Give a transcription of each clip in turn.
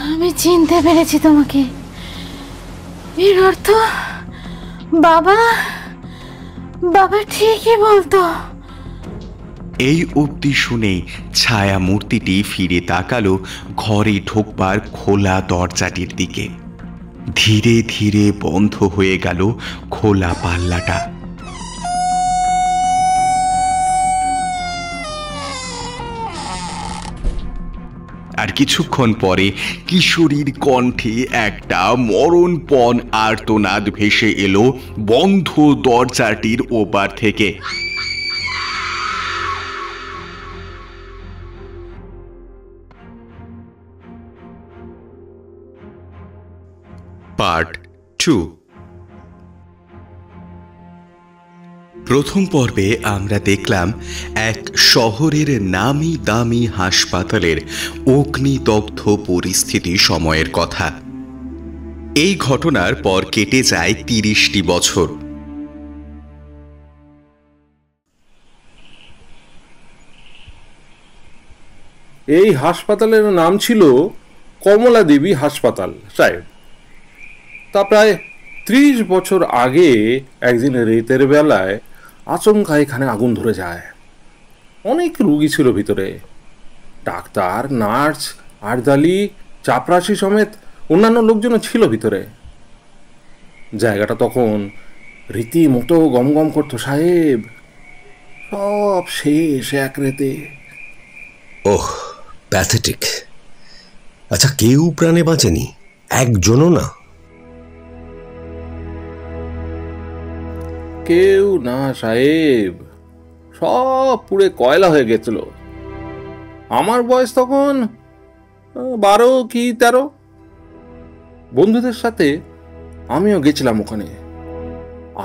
আমি চিনতে পেরেছি তোমাকে। এর অর্থ বাবা বাবা ঠিকই বলতো। এই অবধি শুনে ছায়া মূর্তিটি ফিরে তাকালো ঘরে ঢোকবার খোলা দরজাটির দিকে। ধীরে ধীরে বন্ধ হয়ে গেল খোলা পাল্লাটা। আর কিছুক্ষণ পরে কিশোরীর কণ্ঠে একটা মরণপণ আর্তনাদ ভেসে এলো বন্ধ দরজাটির ওপার থেকে। পার্ট 2। প্রথম পর্বে আমরা দেখলাম এক শহরের নামি দামি হাসপাতালের অগ্নিদগ্ধ পরিস্থিতি সময়ের কথা। এই ঘটনার পর কেটে যায় 30টি বছর। এই হাসপাতালের নাম ছিল কমলা দেবী হাসপাতাল সাহেব। তা প্রায় 30 বছর আগে একদিন রাতের বেলায় আচমকা এখানে আগুন ধরে যায়। অনেক রুগী ছিল ভিতরে, ডাক্তার, নার্স, আরদালি, চাপরাশি সমেত অন্যান্য লোকজনও ছিল ভিতরে। জায়গাটা তখন রীতিমতো গমগম করতো সাহেব। সব শেষ এক রাতে। ওহ, প্যাথেটিক। আচ্ছা, কেউ প্রাণে বাঁচেনি? একজনও না? কেউ না সাহেব, সব পুড়ে কয়লা হয়ে গেছিল। আমার বয়স তখন 12 কি 13। বন্ধুদের সাথে আমিও গেছিলাম ওখানে।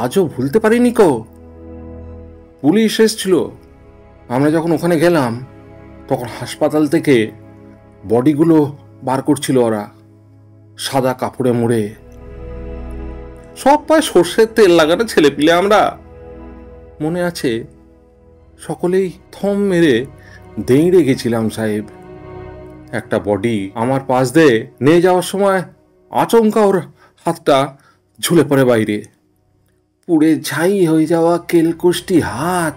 আজও ভুলতে পারিনি কো। পুলিশ এসেছিল। আমরা যখন ওখানে গেলাম তখন হাসপাতাল থেকে বডিগুলো বার করছিল ওরা, সাদা কাপড়ে মুড়ে। সব পায়ে সর্ষের তেল লাগানো ছেলেপিলে আমরা। মনে আছে সকলেই থম মেরে দেঁড়ে গেছিলাম সাহেব। একটা বডি আমার পাশ দিয়ে নিয়ে যাওয়ার সময় আচমকা ওর হাতটা ঝুলে পড়ে বাইরে। পুড়ে ছাই হয়ে যাওয়া কেলকুষ্টি হাত,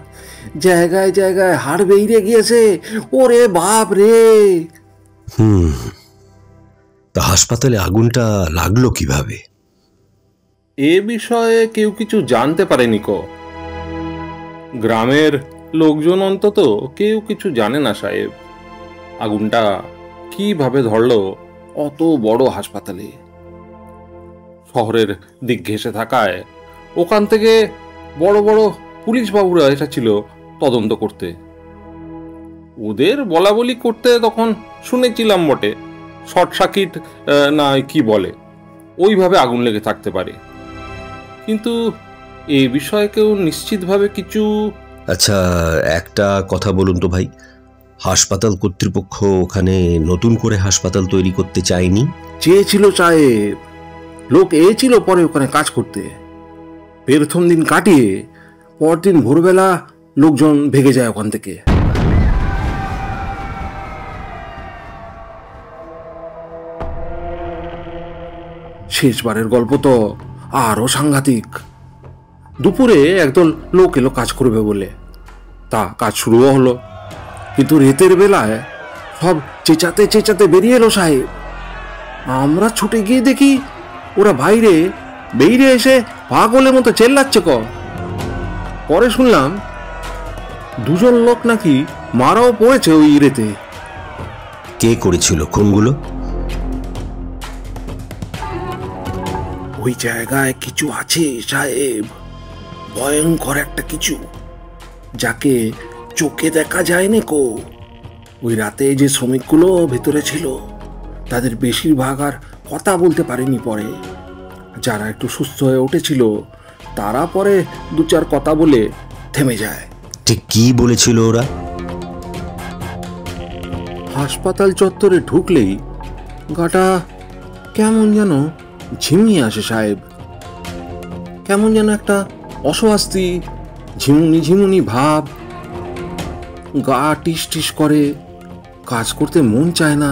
জায়গায় জায়গায় হাড় বেরিয়ে গিয়েছে। ওরে বাপ রে! তা হাসপাতালে আগুনটা লাগলো কিভাবে? এ বিষয়ে কেউ কিছু জানতে পারেনি কো। গ্রামের লোকজন অন্তত কেউ কিছু জানে না সাহেব। আগুনটা কিভাবে ধরলো অত বড় হাসপাতালে। শহরের দিক ঘেঁষে থাকায় ওখান থেকে বড় বড় পুলিশ বাবুরা এসেছিল তদন্ত করতে। ওদের বলা বলি করতে তখন শুনেছিলাম বটে, শর্ট সার্কিট না কি বলে, ওইভাবে আগুন লেগে থাকতে পারে। কিন্তু এ বিষয়ে কেউ নিশ্চিতভাবে কিছু। আচ্ছা, একটা কথা বলুন তো ভাই, হাসপাতাল কর্তৃপক্ষ ওখানে নতুন করে হাসপাতাল তৈরি করতে চায়নি? চেয়েছিল সাহেব, লোক এসেছিল পরে ওখানে কাজ করতে। প্রথম দিন কাটিয়ে পরদিন ভোরবেলা লোকজন ভেগে যায় ওখান থেকে। শেষবারের গল্প তো আরো সাংঘাতিক। দুপুরে একদল লোক এলো কাজ করবে বলে। তা কাজ শুরুও হলো, কিন্তু রাতের বেলায় সব চেঁচাতে চেঁচাতে বেরিয়ে এলো সাহেব। আমরা ছুটে গিয়ে দেখি ওরা বাইরে বেরিয়ে এসে পাগলের মতো চেল্লাচ্ছে ক। পরে শুনলাম 2জন লোক নাকি মারাও পড়েছে ওই রেতে। কে করেছিল খুনগুলো? ওই জায়গায় কিছু আছে সাহেব, ভয়ঙ্কর একটা কিছু, যাকে চোখে দেখা যায়নি কো। ওই রাতে যে শ্রমিকগুলো ভেতরে ছিল তাদের বেশিরভাগ আর কথা বলতে পারেনি। পরে যারা একটু সুস্থ হয়ে উঠেছিল তারা পরে 2-4 কথা বলে থেমে যায়। ঠিক কি বলেছিল ওরা? হাসপাতাল চত্বরে ঢুকলেই গাটা কেমন যেন ঝিমিয়ে আসে সাহেব। কেমন যেন একটা অস্বস্তি, ঝিমুনি ঝিমুনি ভাব। গা টিস টিস করে, কাজ করতে মন চায় না।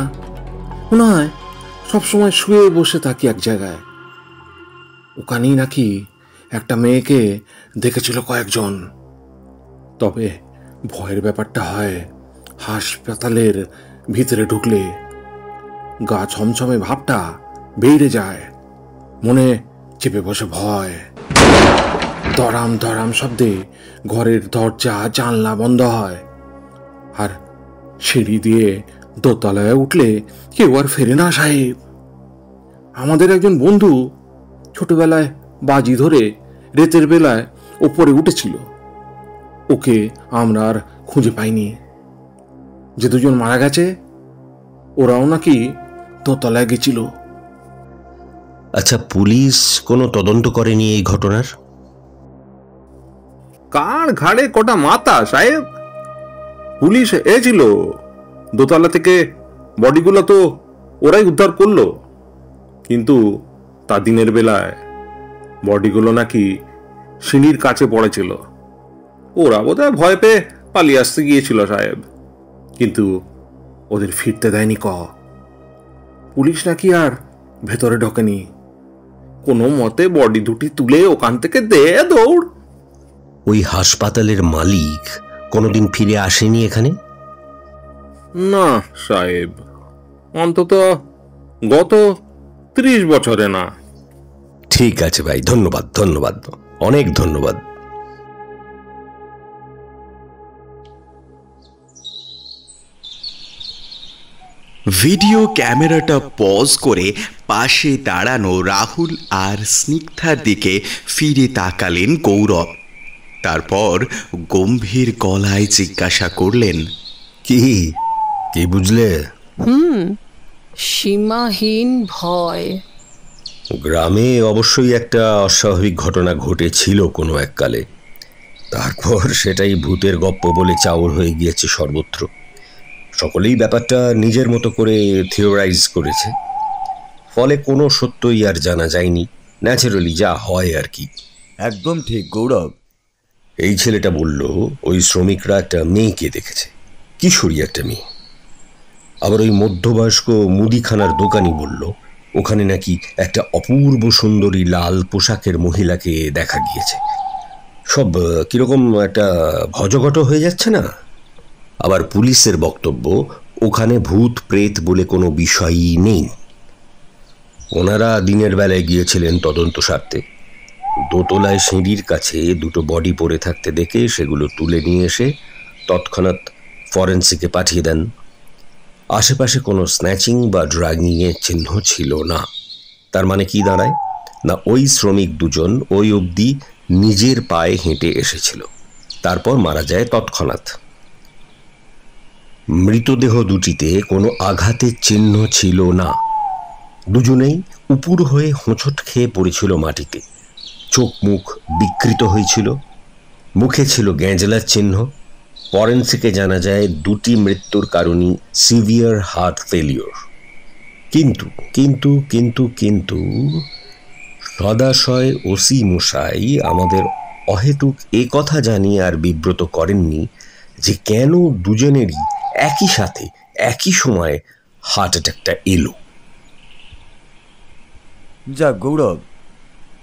মনে হয় সবসময় শুয়ে বসে থাকি এক জায়গায়। ওখানেই নাকি একটা মেয়েকে দেখেছিল কয়েকজন। তবে ভয়ের ব্যাপারটা হয় হাসপাতালের ভিতরে ঢুকলে গা ছমছমে ভাবটা বেড়ে যায়, মনে চেপে বসে ভয়। দরাম দরাম শব্দে ঘরের দরজা জানলা বন্ধ হয়, আর সিঁড়ি দিয়ে দোতলায় উঠলে কেউ আর ফেরে না সাহেব। আমাদের একজন বন্ধু ছোটবেলায় বাজি ধরে রাতের বেলায় ওপরে উঠেছিল, ওকে আমরা আর খুঁজে পাইনি। যে দুজন মারা গেছে ওরাও নাকি দোতলায় গেছিল। আচ্ছা, পুলিশ কোনো তদন্ত করেনি এই ঘটনার? কার ঘাড়ে কটা মাথা সাহেব, পুলিশ এসেছিল দোতলা থেকে, বডিগুলো তো ওরাই উদ্ধার করলো। কিন্তু তা দিনের বেলায় বডিগুলো নাকি সিঁড়ির কাছে পড়েছিল। ওরা বোধহয় ভয় পেয়ে পালিয়ে আসতে গিয়েছিল সাহেব, কিন্তু ওদের ফিরতে দেয়নি। পুলিশ নাকি আর ভেতরে ঢোকেনি, কোনো মতে বডি দুটি তুলে ওখান থেকে দে দৌড়। ওই হাসপাতালের মালিক কোনোদিন ফিরে আসেনি এখানে? না সাহেব, অন্তত গত 30 বছরে না। ঠিক আছে ভাই, ধন্যবাদ, ধন্যবাদ, অনেক ধন্যবাদ। ভিডিও ক্যামেরাটা পজ করে পাশে দাঁড়ানো রাহুল আর স্নিগ্ধার দিকে ফিরে তাকালেন গৌরব। তারপর গম্ভীর গলায় জিজ্ঞাসা করলেন, কি কি বুঝলে? সীমাহীন ভয়। গ্রামে অবশ্যই একটা অস্বাভাবিক ঘটনা ঘটেছিল কোনো এককালে, তারপর সেটাই ভূতের গপ্প বলে চাউর হয়ে গিয়েছে সর্বত্র। সকলেই ব্যাপারটা নিজের মতো করে থিওরাইজ করেছে, ফলে কোনো সত্যই আর জানা যায়নি। ন্যাচারালি যা হয় আর কি। একদম ঠিক গৌরব। এই ছেলেটা বলল ওই শ্রমিকরা একটা মেয়েকে দেখেছে, কিশোরী একটা মেয়ে। আবার ওই মধ্যবয়স্ক মুদিখানার দোকানি বলল ওখানে নাকি একটা অপূর্ব সুন্দরী লাল পোশাকের মহিলাকে দেখা গিয়েছে। সব কিরকম একটা ভজঘট হয়ে যাচ্ছে না? আবার পুলিশের বক্তব্য ওখানে ভূত প্রেত বলে কোনো বিষয়ই নেই। ওনারা দিনের বেলায় গিয়েছিলেন তদন্ত স্বার্থে। দোতলায় সিঁড়ির কাছে দুটো বডি পড়ে থাকতে দেখে সেগুলো তুলে নিয়ে এসে তৎক্ষণাৎ ফরেন্সিকে পাঠিয়ে দেন। আশেপাশে কোনো স্ন্যাচিং বা ড্রাগিংয়ের চিহ্ন ছিল না। তার মানে কি দাঁড়ায়? না, ওই শ্রমিক দুজন ওই অবধি নিজের পায়ে হেঁটে এসেছিল, তারপর মারা যায় তৎক্ষণাৎ। মৃতদেহ দুটিতে কোনো আঘাতের চিহ্ন ছিল না। দুজনেই উপুর হয়ে হোঁচট খেয়ে পড়েছিল মাটিতে। চোখ মুখ বিকৃত হয়েছিল, মুখে ছিল গ্যাঁজলার চিহ্ন। ফরেন্সিকে জানা যায় দুটি মৃত্যুর কারণই সিভিয়ার হার্ট ফেলিওর। কিন্তু কিন্তু কিন্তু কিন্তু সদাশয় ওসি মশাই আমাদের অহেতুক এ কথা জানিয়ে আর বিব্রত করেননি যে কেন দুজনেরই একই সাথে একই সময়ে হার্ট অ্যাটাকটা এলো। যাক গৌরব,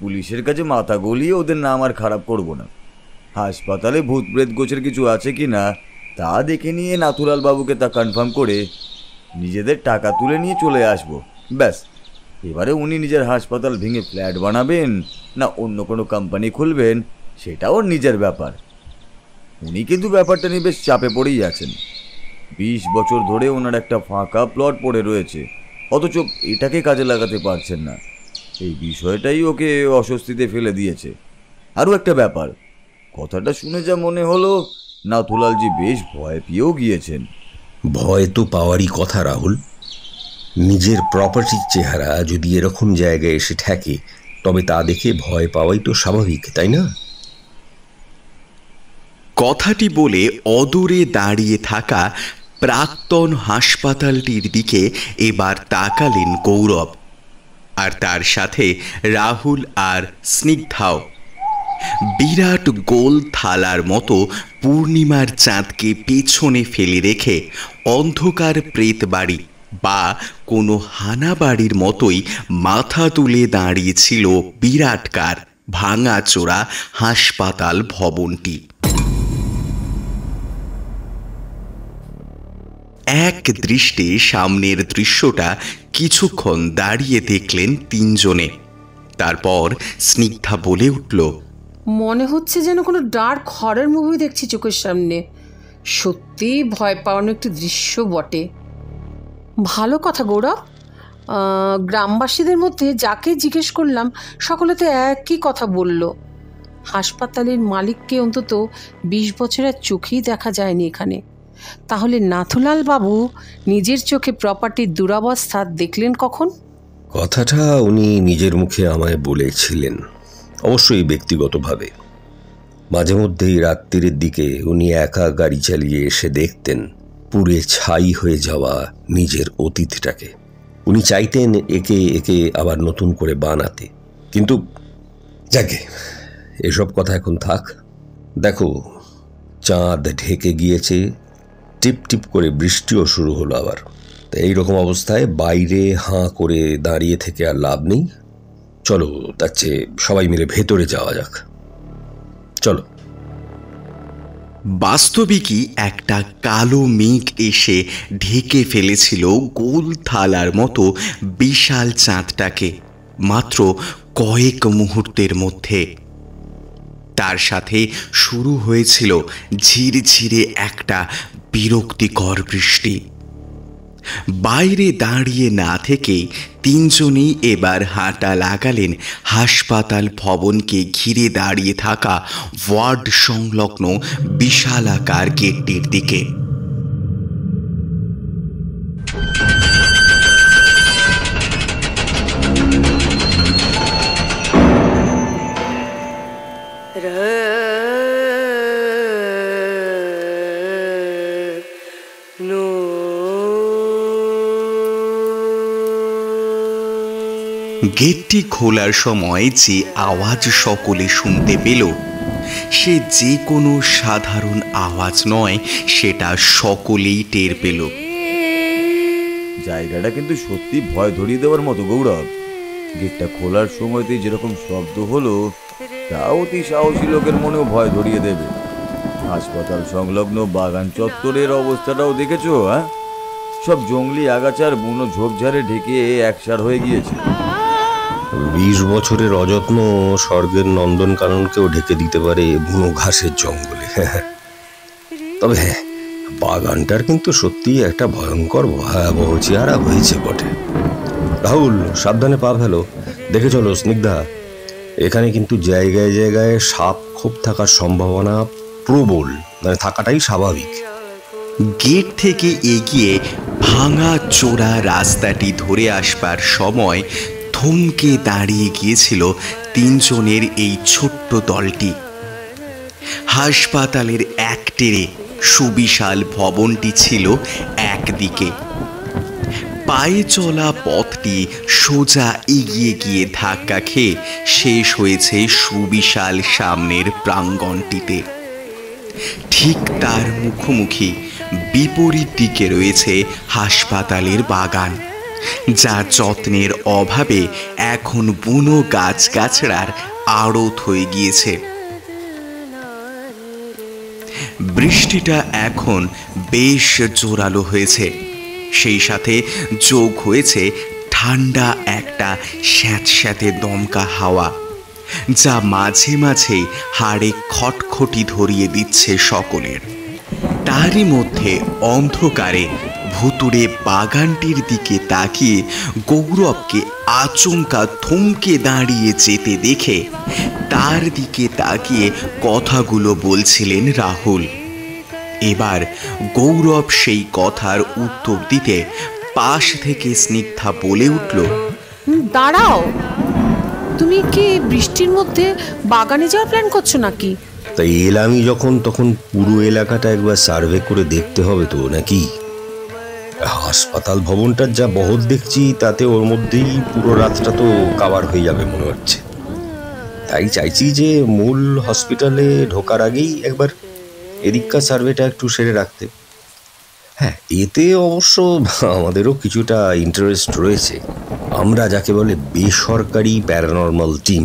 পুলিশের কাছে মাথা গলিয়ে ওদের নাম আর খারাপ করব না। হাসপাতালে ভূত প্রেত গোছের কিছু আছে কি না তা দেখে নিয়ে নাথুলাল বাবুকে তা কনফার্ম করে নিজেদের টাকা তুলে নিয়ে চলে আসব, ব্যাস। এবারে উনি নিজের হাসপাতাল ভেঙে ফ্ল্যাট বানাবেন না অন্য কোনো কোম্পানি খুলবেন সেটা ওর নিজের ব্যাপার। উনি কিন্তু ব্যাপারটা নিয়ে বেশ চাপে পড়েই আছেন। 20 বছর ধরে ওনার একটা ফাঁকা প্লট পড়ে রয়েছে, অথচ এটাকে কাজে লাগাতে পারছেন না। এই বিষয়টাই ওকে অস্বস্তিতে ফেলে দিয়েছে। আরও একটা ব্যাপার, কথাটা শুনে যা মনে হলো নাথুলালজি বেশ ভয় পেয়েও গিয়েছেন। ভয় তো পাওয়ারই কথা রাহুল। নিজের প্রপার্টির চেহারা যদি এরকম জায়গায় এসে ঠেকে তবে তা দেখে ভয় পাওয়াই তো স্বাভাবিক, তাই না? কথাটি বলে অদূরে দাঁড়িয়ে থাকা প্রাক্তন হাসপাতালটির দিকে এবার তাকালেন গৌরব, আর তার সাথে রাহুল আর স্নিগ্ধাও। বিরাট গোল থালার মতো পূর্ণিমার চাঁদকে পেছনে ফেলে রেখে অন্ধকার প্রেত বাড়ি বা কোনো হানাবাড়ির মতোই মাথা তুলে দাঁড়িয়েছিল বিরাটকার ভাঙাচোরা হাসপাতাল ভবনটি। এক দৃষ্টে সামনের দৃশ্যটা কিছুক্ষণ দাঁড়িয়ে দেখলেন তিনজনে। তারপর স্নিগ্ধা বলে উঠল, মনে হচ্ছে যেন কোনো ডার্ক হরর মুভি দেখছি চোখের সামনে। সত্যি ভয় পাওয়ানো একটি দৃশ্য বটে। ভালো কথা গৌরব, গ্রামবাসীদের মধ্যে যাকে জিজ্ঞেস করলাম সকলে তো একই কথা বলল। হাসপাতালের মালিককে অন্তত 20 বছরের চোখেই দেখা যায়নি এখানে। তাহলে নাথুলাল বাবু নিজের চোখে প্রপার্টির দুরবস্থা দেখলেন কখন? কথাটা উনি নিজের মুখে আমায় বলেছিলেন, অবশ্যই ব্যক্তিগতভাবে। মাঝে মধ্যেই রাত্রির দিকে উনি একা গাড়ি চালিয়ে এসে দেখতেন পুড়ে ছাই হয়ে যাওয়া নিজের অতীতটাকে। উনি চাইতেন একে একে আবার নতুন করে বানাতে, কিন্তু যাকে এসব কথা এখন থাক। দেখো, চাঁদ ঢেকে গিয়েছে, টিপ টিপ করে বৃষ্টিও শুরু হলো আবার। তো এইরকম অবস্থায় বাইরে হাঁ করে দাঁড়িয়ে থেকে আর লাভ নেই। চলো, তার চেয়ে সবাই মিলে ভেতরে যাওয়া যাক। চলো। বাস্তবিকই একটা কালো মেঘ এসে ঢেকে ফেলেছিল গোল থালার মতো বিশাল চাঁদটাকে মাত্র কয়েক মুহূর্তের মধ্যে। তার সাথে শুরু হয়েছিল ঝিরঝিরে একটা বিরক্তিকর বৃষ্টি। বাইরে দাঁড়িয়ে না থেকেই তিনজনেই এবার হাঁটা লাগালেন হাসপাতাল ভবনকে ঘিরে দাঁড়িয়ে থাকা ওয়ার্ড সংলগ্ন বিশালাকার গেটটির দিকে। গেটটি খোলার সময় যে আওয়াজ সকলে শুনতে পেল, সে যে কোনো সাধারণ আওয়াজ নয়, সেটা সকলেই টের পেল। জায়গাটা কিন্তু সত্যি ভয় ধরিয়ে দেওয়ার মতো গৌরব। গেটটা খোলার সময়তেই যেরকম শব্দ হলো, তা অতি সাহসী লোকের মনেও ভয় ধরিয়ে দেবে। হাসপাতাল সংলগ্ন বাগান চত্বরের অবস্থাটাও দেখেছো? হ্যাঁ, সব জঙ্গলি আগাছার বুনো ঝোপঝাড়ে ঢেকে একসার হয়ে গিয়েছে। 20 বছরের অযত্ন স্বর্গের নন্দনকাননকেও ঢেকে দিতে পারে বুনো ঘাসের জঙ্গলে। তবে হ্যাঁ, বাগানটার কিন্তু সত্যি একটা ভয়ঙ্কর ভয়াবহ চেহারা হয়েছে বটে। রাহুল, সাবধানে পা ফেলো, দেখে চলো। স্নিগ্ধা, এখানে কিন্তু জায়গায় জায়গায় সাপ খোপ থাকার সম্ভাবনা প্রবল, মানে থাকাটাই স্বাভাবিক। গেট থেকে এগিয়ে ভাঙা চোরা রাস্তাটি ধরে আসবার সময় থমকে দাঁড়িয়ে গিয়েছিল তিনজনের এই ছোট্ট দলটি। হাসপাতালের একটেরে সুবিশাল ভবনটি ছিল একদিকে, পায়ে চলা পথটি সোজা এগিয়ে গিয়ে ধাক্কা খেয়ে শেষ হয়েছে সুবিশাল সামনের প্রাঙ্গণটিতে। ঠিক তার মুখোমুখি বিপরীত দিকে রয়েছে হাসপাতালের বাগান, যা যত্নের অভাবে এখন বুনো গাছগাছড়ার আড়ত হয়ে গিয়েছে। বৃষ্টিটা এখন বেশ জোরালো হয়েছে, সেই সাথে যোগ হয়েছে ঠান্ডা একটা স্যাঁতস্যাঁতে দমকা হাওয়া, যা মাঝে মাঝে হাড়ে খটখটি ধরিয়ে দিচ্ছে সকলের। তারই মধ্যে অন্ধকারে ভুতুড়ে বাগানটির দিকে তাকিয়ে গৌরবকে আচমকা থমকে দাঁড়িয়ে যেতে দেখে তার দিকে তাকিয়ে কথাগুলো বলছিলেন রাহুল। এবার গৌরব সেই কথার উত্তর দিতে পাশ থেকে স্নিগ্ধা বলে উঠল, দাঁড়াও, তুমি কি বৃষ্টির মধ্যে বাগানে যাওয়ার প্ল্যান করছো নাকি? তাই এলামই যখন, তখন পুরো এলাকাটা একবার সার্ভে করে দেখতে হবে তো নাকি? হাসপাতাল ভবনটার যা বহর দেখছি, তাতে ওর মধ্যেই পুরো রাতটা তো কাভার হয়ে যাবে মনে হচ্ছে। তাই চাইছি যে মূল হসপিটালে ঢোকার আগেই একবার এদিককার সার্ভেটা একটু সেরে রাখতে। হ্যাঁ, এতে অবশ্য আমাদেরও কিছুটা ইন্টারেস্ট রয়েছে। আমরা যাকে বলে বেসরকারি প্যারানর্মাল টিম,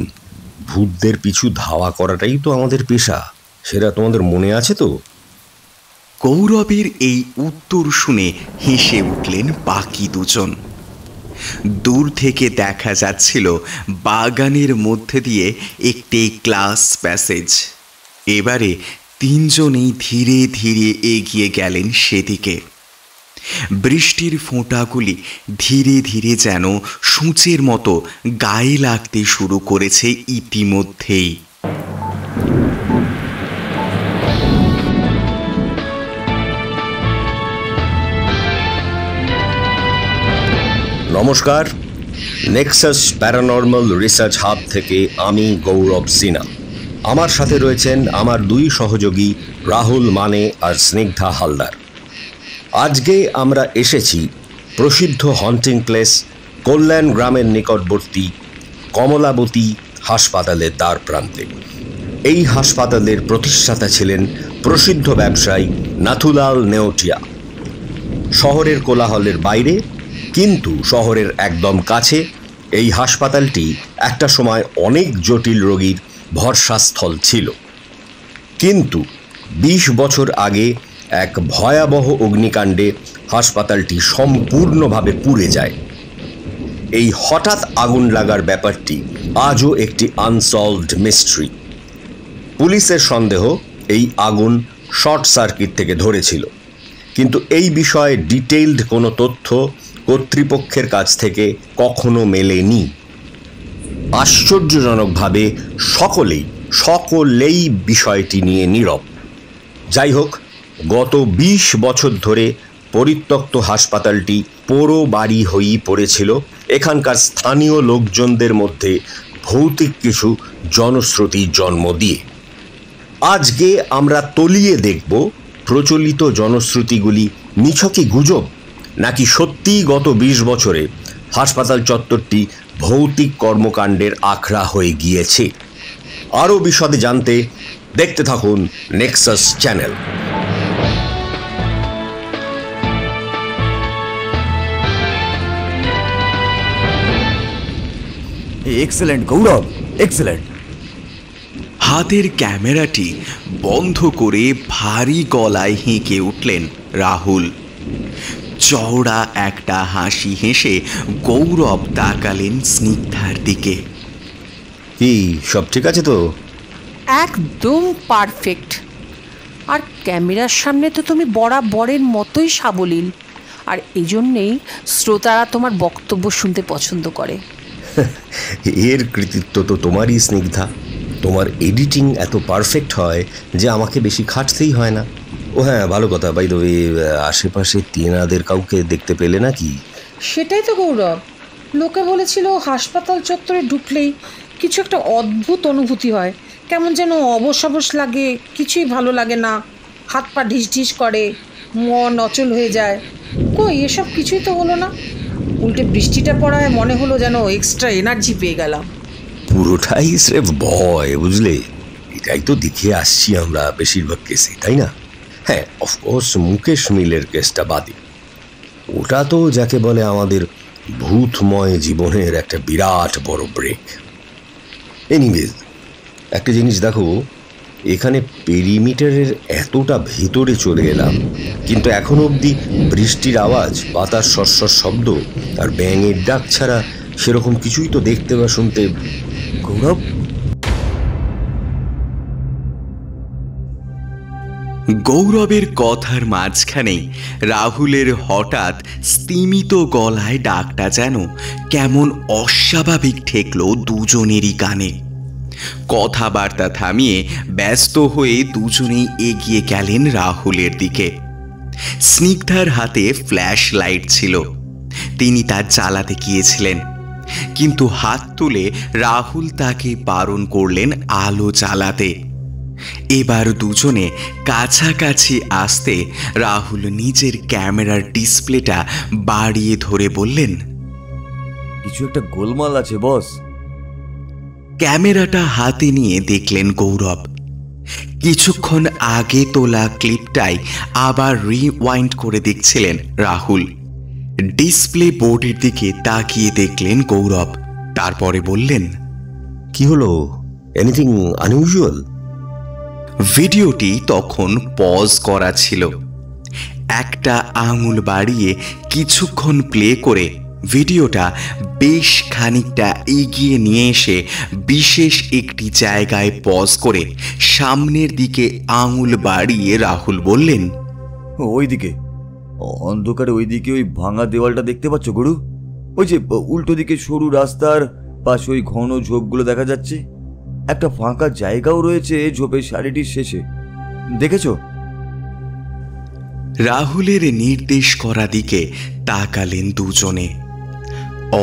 ভূতদের পিছু ধাওয়া করাটাই তো আমাদের পেশা। সেটা তোমাদের মনে আছে তো? গৌরবের এই উত্তর শুনে হেসে উঠলেন বাকি দুজন। দূর থেকে দেখা যাচ্ছিল বাগানের মধ্যে দিয়ে একটি গ্লাস প্যাসেজ। এবারে তিনজনেই ধীরে ধীরে এগিয়ে গেলেন সেদিকে। বৃষ্টির ফোঁটাগুলি ধীরে ধীরে যেন সূচের মতো গায়ে লাগতে শুরু করেছে ইতিমধ্যেই। নমস্কার, নেক্সাস প্যারানর্মাল রিসার্চ হাব থেকে আমি গৌরব সিনহা। আমার সাথে রয়েছেন আমার দুই সহযোগী রাহুল মানে আর স্নিগ্ধা হালদার। আজকে আমরা এসেছি প্রসিদ্ধ হন্টিং প্লেস কল্যাণ গ্রামের নিকটবর্তী কমলাবতী হাসপাতালের দ্বার প্রান্তে। এই হাসপাতালের প্রতিষ্ঠাতা ছিলেন প্রসিদ্ধ ব্যবসায়ী নাথুলাল নেওটিয়া। শহরের কোলাহলের বাইরে কিন্তু শহরের একদম কাছে এই হাসপাতালটি একটা সময় অনেক জটিল রোগীর ভরসাস্থল ছিল। কিন্তু ২০ বছর আগে এক ভয়াবহ অগ্নিকাণ্ডে হাসপাতালটি সম্পূর্ণভাবে পুড়ে যায়। এই হঠাৎ আগুন লাগার ব্যাপারটি আজও একটি আনসলভড মিস্ট্রি। পুলিশের সন্দেহ এই আগুন শর্ট সার্কিট থেকে ধরেছিল, কিন্তু এই বিষয়ে ডিটেইলড কোনো তথ্য কর্তৃপক্ষের কাছ থেকে কখনো মেলেনি। আশ্চর্যজনকভাবে সকলেই বিষয়টি নিয়ে নীরব। যাই হোক, গত ২০ বছর ধরে পরিত্যক্ত হাসপাতালটি পোড়ো বাড়ি হয়েই পড়েছিল এখানকার স্থানীয় লোকজনদের মধ্যে ভৌতিক কিছু জনশ্রুতির জন্ম দিয়ে। আজকে আমরা তলিয়ে দেখব প্রচলিত জনশ্রুতিগুলি নিছকই গুজব, নাকি সত্যিই গত ২০ বছরে হাসপাতাল চত্বরটি ভৌতিক কর্মকাণ্ডের আখড়া হয়ে গিয়েছে। আরও বিশদে জানতে দেখতে থাকুন নেক্সাস চ্যানেল। এক্সেলেন্ট গৌরব, এক্সেলেন্ট। হাতের ক্যামেরাটি বন্ধ করে ভারী গলায় হেঁকে উঠলেন রাহুল। চওড়া একটা হাসি হেসে গৌরব তাকালেন স্নিগ্ধার দিকে। কি সব ঠিক আছে তো? একদম পারফেক্ট। আর ক্যামেরার সামনে তো তুমি বরাবরের মতোই সাবলীল, আর এই জন্যেই শ্রোতারা তোমার বক্তব্য শুনতে পছন্দ করে। এর কৃতিত্ব তো তোমারই স্নিগ্ধা। তোমার এডিটিং এত পারফেক্ট হয় যে আমাকে বেশি খাটতেই হয় না। ও হ্যাঁ, ভালো কথা, বাই দ্য ওয়ে, আশেপাশে তেনাদের কাউকে দেখতে পেলে নাকি? সেটাই তো গৌরব, লোকে বলেছিল হাসপাতাল চত্বরে ঢুকলেই কিছু একটা অদ্ভুত অনুভূতি হয়, কেমন যেন অবশ অবশ লাগে, কিছুই ভালো লাগে না, হাত পা ঢিস ঢিস করে, মন অচল হয়ে যায়। কই এসব কিছুই তো হলো না, উল্টে বৃষ্টিটা পড়ায় মনে হলো যেন এক্সট্রা এনার্জি পেয়ে গেলাম। পুরোটাই স্রেফ ভয়, বুঝলে? এটাই তো দেখে আসছি আমরা বেশিরভাগ কেসে, তাই না? হ্যাঁ, অফকোর্স মুকেশ মিলের কেসটা বাদে, ওটা তো যাকে বলে আমাদের ভূতময় জীবনের একটা বিরাট বড় ব্রেক। এনিওয়েজ, একটা জিনিস দেখো, এখানে পেরিমিটারের এতটা ভেতরে চলে এলাম, কিন্তু এখনো অবধি বৃষ্টির আওয়াজ, বাতাস শস্যর শব্দ আর ব্যাঙের ডাক ছাড়া সেরকম কিছুই তো দেখতে বা শুনতে। গৌরব, গৌরবের কথার মাঝখানেই রাহুলের হঠাৎ স্তিমিত গলায় ডাকটা যেন কেমন অস্বাভাবিক ঠেকল দুজনেরই কানে। কথাবার্তা থামিয়ে ব্যস্ত হয়ে দুজনেই এগিয়ে গেলেন রাহুলের দিকে। স্নিগ্ধার হাতে ফ্ল্যাশ লাইট ছিল, তিনি তা জ্বালাতে গিয়েছিলেন, কিন্তু হাত তুলে রাহুল তাকে বারণ করলেন আলো জ্বালাতে। এবার দুজনে কাছাকাছি আসতে রাহুল নিজের ক্যামেরার ডিসপ্লেটা বাড়িয়ে ধরে বললেন, কিছু একটা গোলমাল আছে বস। ক্যামেরাটা হাতে নিয়ে দেখলেন গৌরব। কিছুক্ষণ আগে তোলা ক্লিপটাই আবার রিওয়াইন্ড করে দেখছিলেন রাহুল। ডিসপ্লে বোর্ডের দিকে তাকিয়ে দেখলেন গৌরব, তারপরে বললেন, কি হলো? Anything unusual? ভিডিওটি তখন পজ করা ছিল। একটা আঙুল বাড়িয়ে কিছুক্ষণ প্লে করে ভিডিওটা বেশ খানিকটা এগিয়ে নিয়ে এসে বিশেষ একটি জায়গায় পজ করে সামনের দিকে আঙুল বাড়িয়ে রাহুল বললেন, ওইদিকে অন্ধকারে ওইদিকে ওই ভাঙা দেওয়ালটা দেখতে পাচ্ছ গুরু? ওই যে উল্টো দিকে সরু রাস্তার পাশে ওই ঘন ঝোপগুলো দেখা যাচ্ছে। একটা ফাঁকা জায়গাও রয়েছে ঝোপের সারিটির শেষে, দেখেছো? রাহুলের নির্দেশ করা দিকে তাকালেন দুজনে।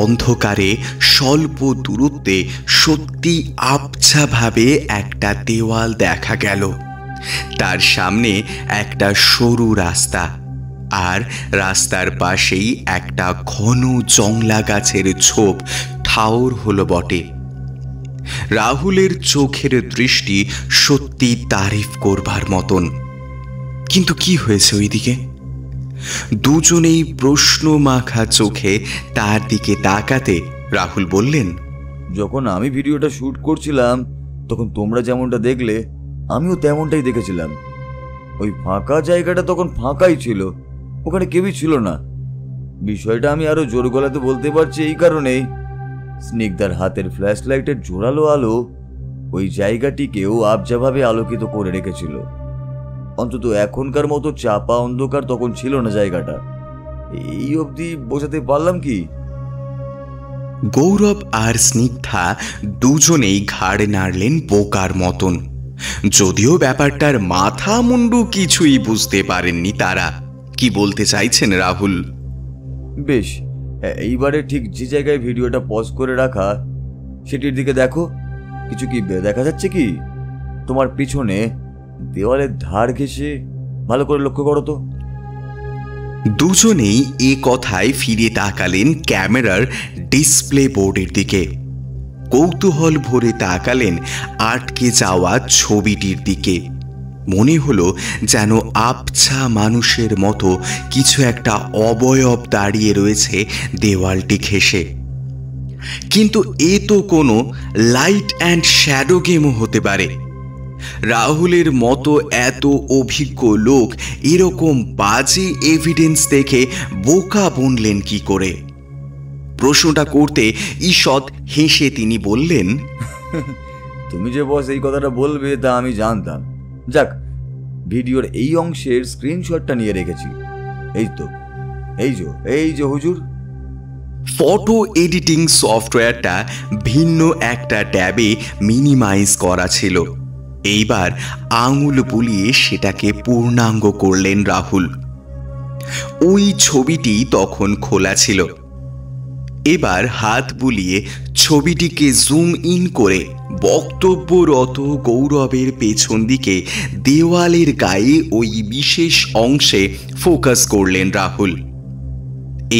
অন্ধকারে স্বল্প দূরত্বে সত্যি আবছাভাবে একটা দেওয়াল দেখা গেল। তার সামনে একটা সরু রাস্তা, আর রাস্তার পাশেই একটা ঘন জংলা গাছের ঝোপ ঠাউর হলো বটে। রাহুলের চোখের দৃষ্টি সত্যি তারিফ করবার মতন। কিন্তু কি হয়েছে ওইদিকে? দুজনেই প্রশ্ন মাখা চোখে তার দিকে তাকাতে রাহুল বললেন, যখন আমি ভিডিওটা শ্যুট করছিলাম তখন তোমরা যেমনটা দেখলে আমিও তেমনটাই দেখেছিলাম। ওই ফাঁকা জায়গাটা তখন ফাঁকাই ছিল, ওখানে কেউই ছিল না। বিষয়টা আমি আরো জোর গলাতে বলতে পারছি এই কারণেই, স্নিগ্ধার হাতের ফ্ল্যাশ লাইটের জোরালো আলো ওই জায়গাটিকেও আবজাভাবে আলোকিত করে রেখেছিল। অন্তত এখনকার মতো চাপা অন্ধকার তখন ছিল না জায়গাটা। এই অবধি বোঝাতে পারলাম কি? গৌরব আর স্নিগ্ধা দুজনেই ঘাড় নাড়লেন বোকার মতন। যদিও ব্যাপারটার মাথা মুন্ডু কিছুই বুঝতে পারেননি তারা। কি বলতে চাইছেন রাহুল? বেশ, এইবারে ঠিক যে জায়গায় ভিডিওটা পজ করে রাখা সেটির দিকে দেখো। কিছু কি দেখা যাচ্ছে কি তোমার পিছনে দেওয়ালের ধার ঘেঁষে? ভালো করে লক্ষ্য করো তো। দুজনেই এ কথায় ফিরে তাকালেন ক্যামেরার ডিসপ্লে বোর্ডের দিকে। কৌতূহল ভরে তাকালেন আটকে যাওয়া ছবিটির দিকে। মনে হলো যেন আবছা মানুষের মতো কিছু একটা অবয়ব দাঁড়িয়ে রয়েছে দেওয়ালটি ঘেঁষে। কিন্তু এ তো কোনো লাইট অ্যান্ড শ্যাডো গেমও হতে পারে। রাহুলের মতো এত অভিজ্ঞ লোক এরকম বাজে এভিডেন্স দেখে বোকা বনলেন কি করে? প্রশ্নটা করতে ঈষৎ হেসে তিনি বললেন, তুমি যে বস এই কথাটা বলবে তা আমি জানতাম। যাক, ভিডিওর এই অংশের স্ক্রিনশটটা নিয়ে রেখেছি। এই যে হুজুর। ফটো এডিটিং সফটওয়্যারটা ভিন্ন একটা ট্যাবে মিনিমাইজ করা ছিল। এইবার আঙুল বুলিয়ে সেটাকে পূর্ণাঙ্গ করলেন রাহুল। ওই ছবিটি তখন খোলা ছিল। এবার হাত বুলিয়ে ছবিটিকে জুম ইন করে বক্তব্যরত গৌরবের পেছন দিকে দেওয়ালের গায়ে ওই বিশেষ অংশে ফোকাস করলেন রাহুল।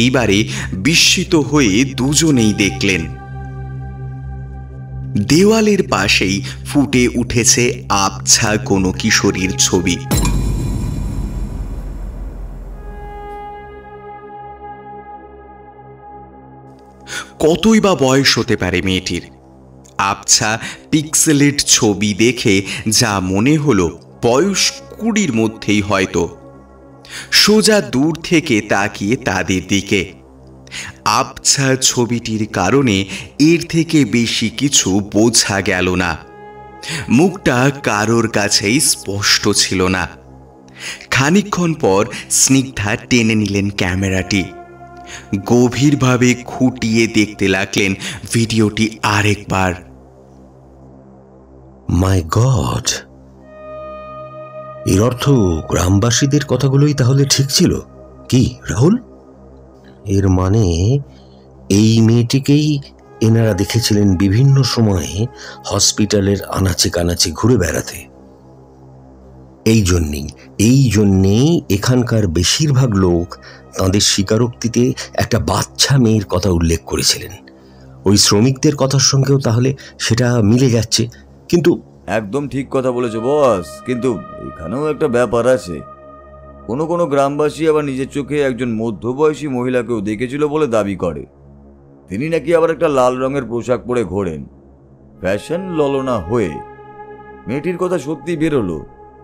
এইবারে বিস্মিত হয়ে দুজনেই দেখলেন দেওয়ালের পাশেই ফুটে উঠেছে আবছা কোনো কিশোরীর ছবি। কতই বা বয়স হতে পারে মেয়েটির? আবছা পিক্সেলেট ছবি দেখে যা মনে হলো বয়স 20-র মধ্যেই হয়তো। সোজা দূর থেকে তাকিয়ে তাদের দিকে। আবছা ছবিটির কারণে এর থেকে বেশি কিছু বোঝা গেল না। মুখটা কারোর কাছেই স্পষ্ট ছিল না। খানিকক্ষণ পর স্নিগ্ধা টেনে নিলেন ক্যামেরাটি। গভীরভাবে খুঁটিয়ে দেখতে লাগলেন ভিডিওটি আরেকবার। মাই গড, এর অর্থ গ্রামবাসীদের কথাগুলোই তাহলে ঠিক ছিল কি রাহুল? এর মানে এই মেয়েটিকেই এনারা দেখেছিলেন বিভিন্ন সময়ে হসপিটালের আনাচে কানাচে ঘুরে বেড়াতে। এই জন্যেই এখানকার বেশিরভাগ লোক তাঁদের স্বীকারোক্তিতে একটা বাচ্চা মেয়ের কথা উল্লেখ করেছিলেন। ওই শ্রমিকদের কথার সঙ্গেও তাহলে সেটা মিলে যাচ্ছে। কিন্তু একদম ঠিক কথা বলেছো বস, কিন্তু এখানেও একটা ব্যাপার আছে। কোনো কোনো গ্রামবাসী আবার নিজের চোখে একজন মধ্যবয়সী মহিলাকেও দেখেছিল বলে দাবি করে। তিনি নাকি আবার একটা লাল রঙের পোশাক পরে ঘোরেন, ফ্যাশন ললনা হয়ে। মেয়েটির কথা সত্যি বেরোলো,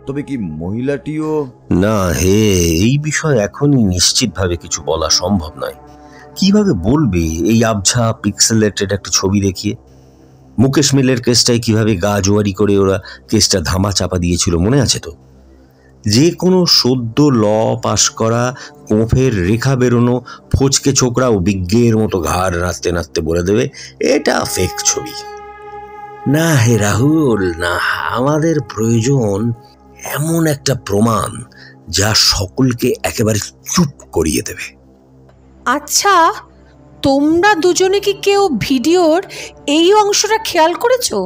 তবে কি মহিলাটিও? না হে, এই বিষয়ে এখনই নিশ্চিতভাবে কিছু বলা সম্ভব নয়। কিভাবে বলবে এই আবঝা পিক্সেলেটেড একটা ছবি দেখিয়ে? মুকেশ মিলের কেসটায় কিভাবে গা জোয়ারি করে ওরা কেসটা ধামা চাপা দিয়েছিল মনে আছে তো? যে কোনো সদ্য ল পাশ করা, কোফের রেখা বেরোনো ফচকে ছোকরাও বিজ্ঞের মতো ঘাড় নাড়তে নাড়তে বলে দেবে এটা ফেক ছবি। না হে রাহুল, না, আমাদের প্রয়োজন এমন একটা প্রমাণ যা সকলকে একেবারে চুপ করিয়ে দেবে। আচ্ছা, তোমরা দুজনে কি কেউ ভিডিওর এই অংশটা খেয়াল করেছো?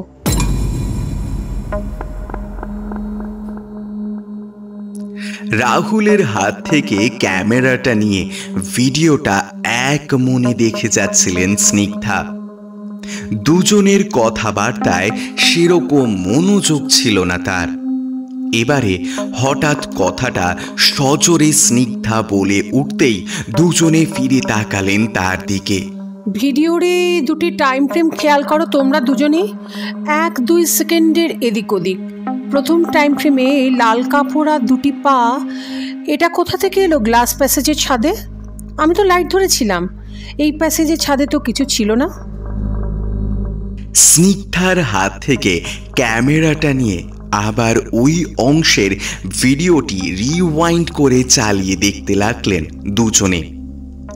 রাহুলের হাত থেকে ক্যামেরাটা নিয়ে ভিডিওটা এক মনে দেখে যাচ্ছিলেন স্নিগ্ধা। দুজনের কথাবার্তায় সেরকম মনোযোগ ছিল না তার। এবারে হঠাৎ কথাটা সজোরে স্নিগ্ধা বলে উঠতেই দুজনে ফিরে তাকালেন তার দিকে। ভিডিওরে দুটি টাইম ফ্রেম খেয়াল করো তোমরা দুজনেই, 1-2 সেকেন্ডের এদিক ওদিক। প্রথম টাইম ফ্রেমে এই লাল কাপড় আর দুটি পা, এটা কোথা থেকে এলো? গ্লাস প্যাসেজের ছাদে। আমি তো লাইট ধরেছিলাম, এই প্যাসেজের ছাদে তো কিছু ছিল না। স্নিগ্ধার হাত থেকে ক্যামেরাটা নিয়ে আবার ওই অংশের ভিডিওটি রিওয়াইন্ড করে চালিয়ে দেখতে লাগলেন দুজনে।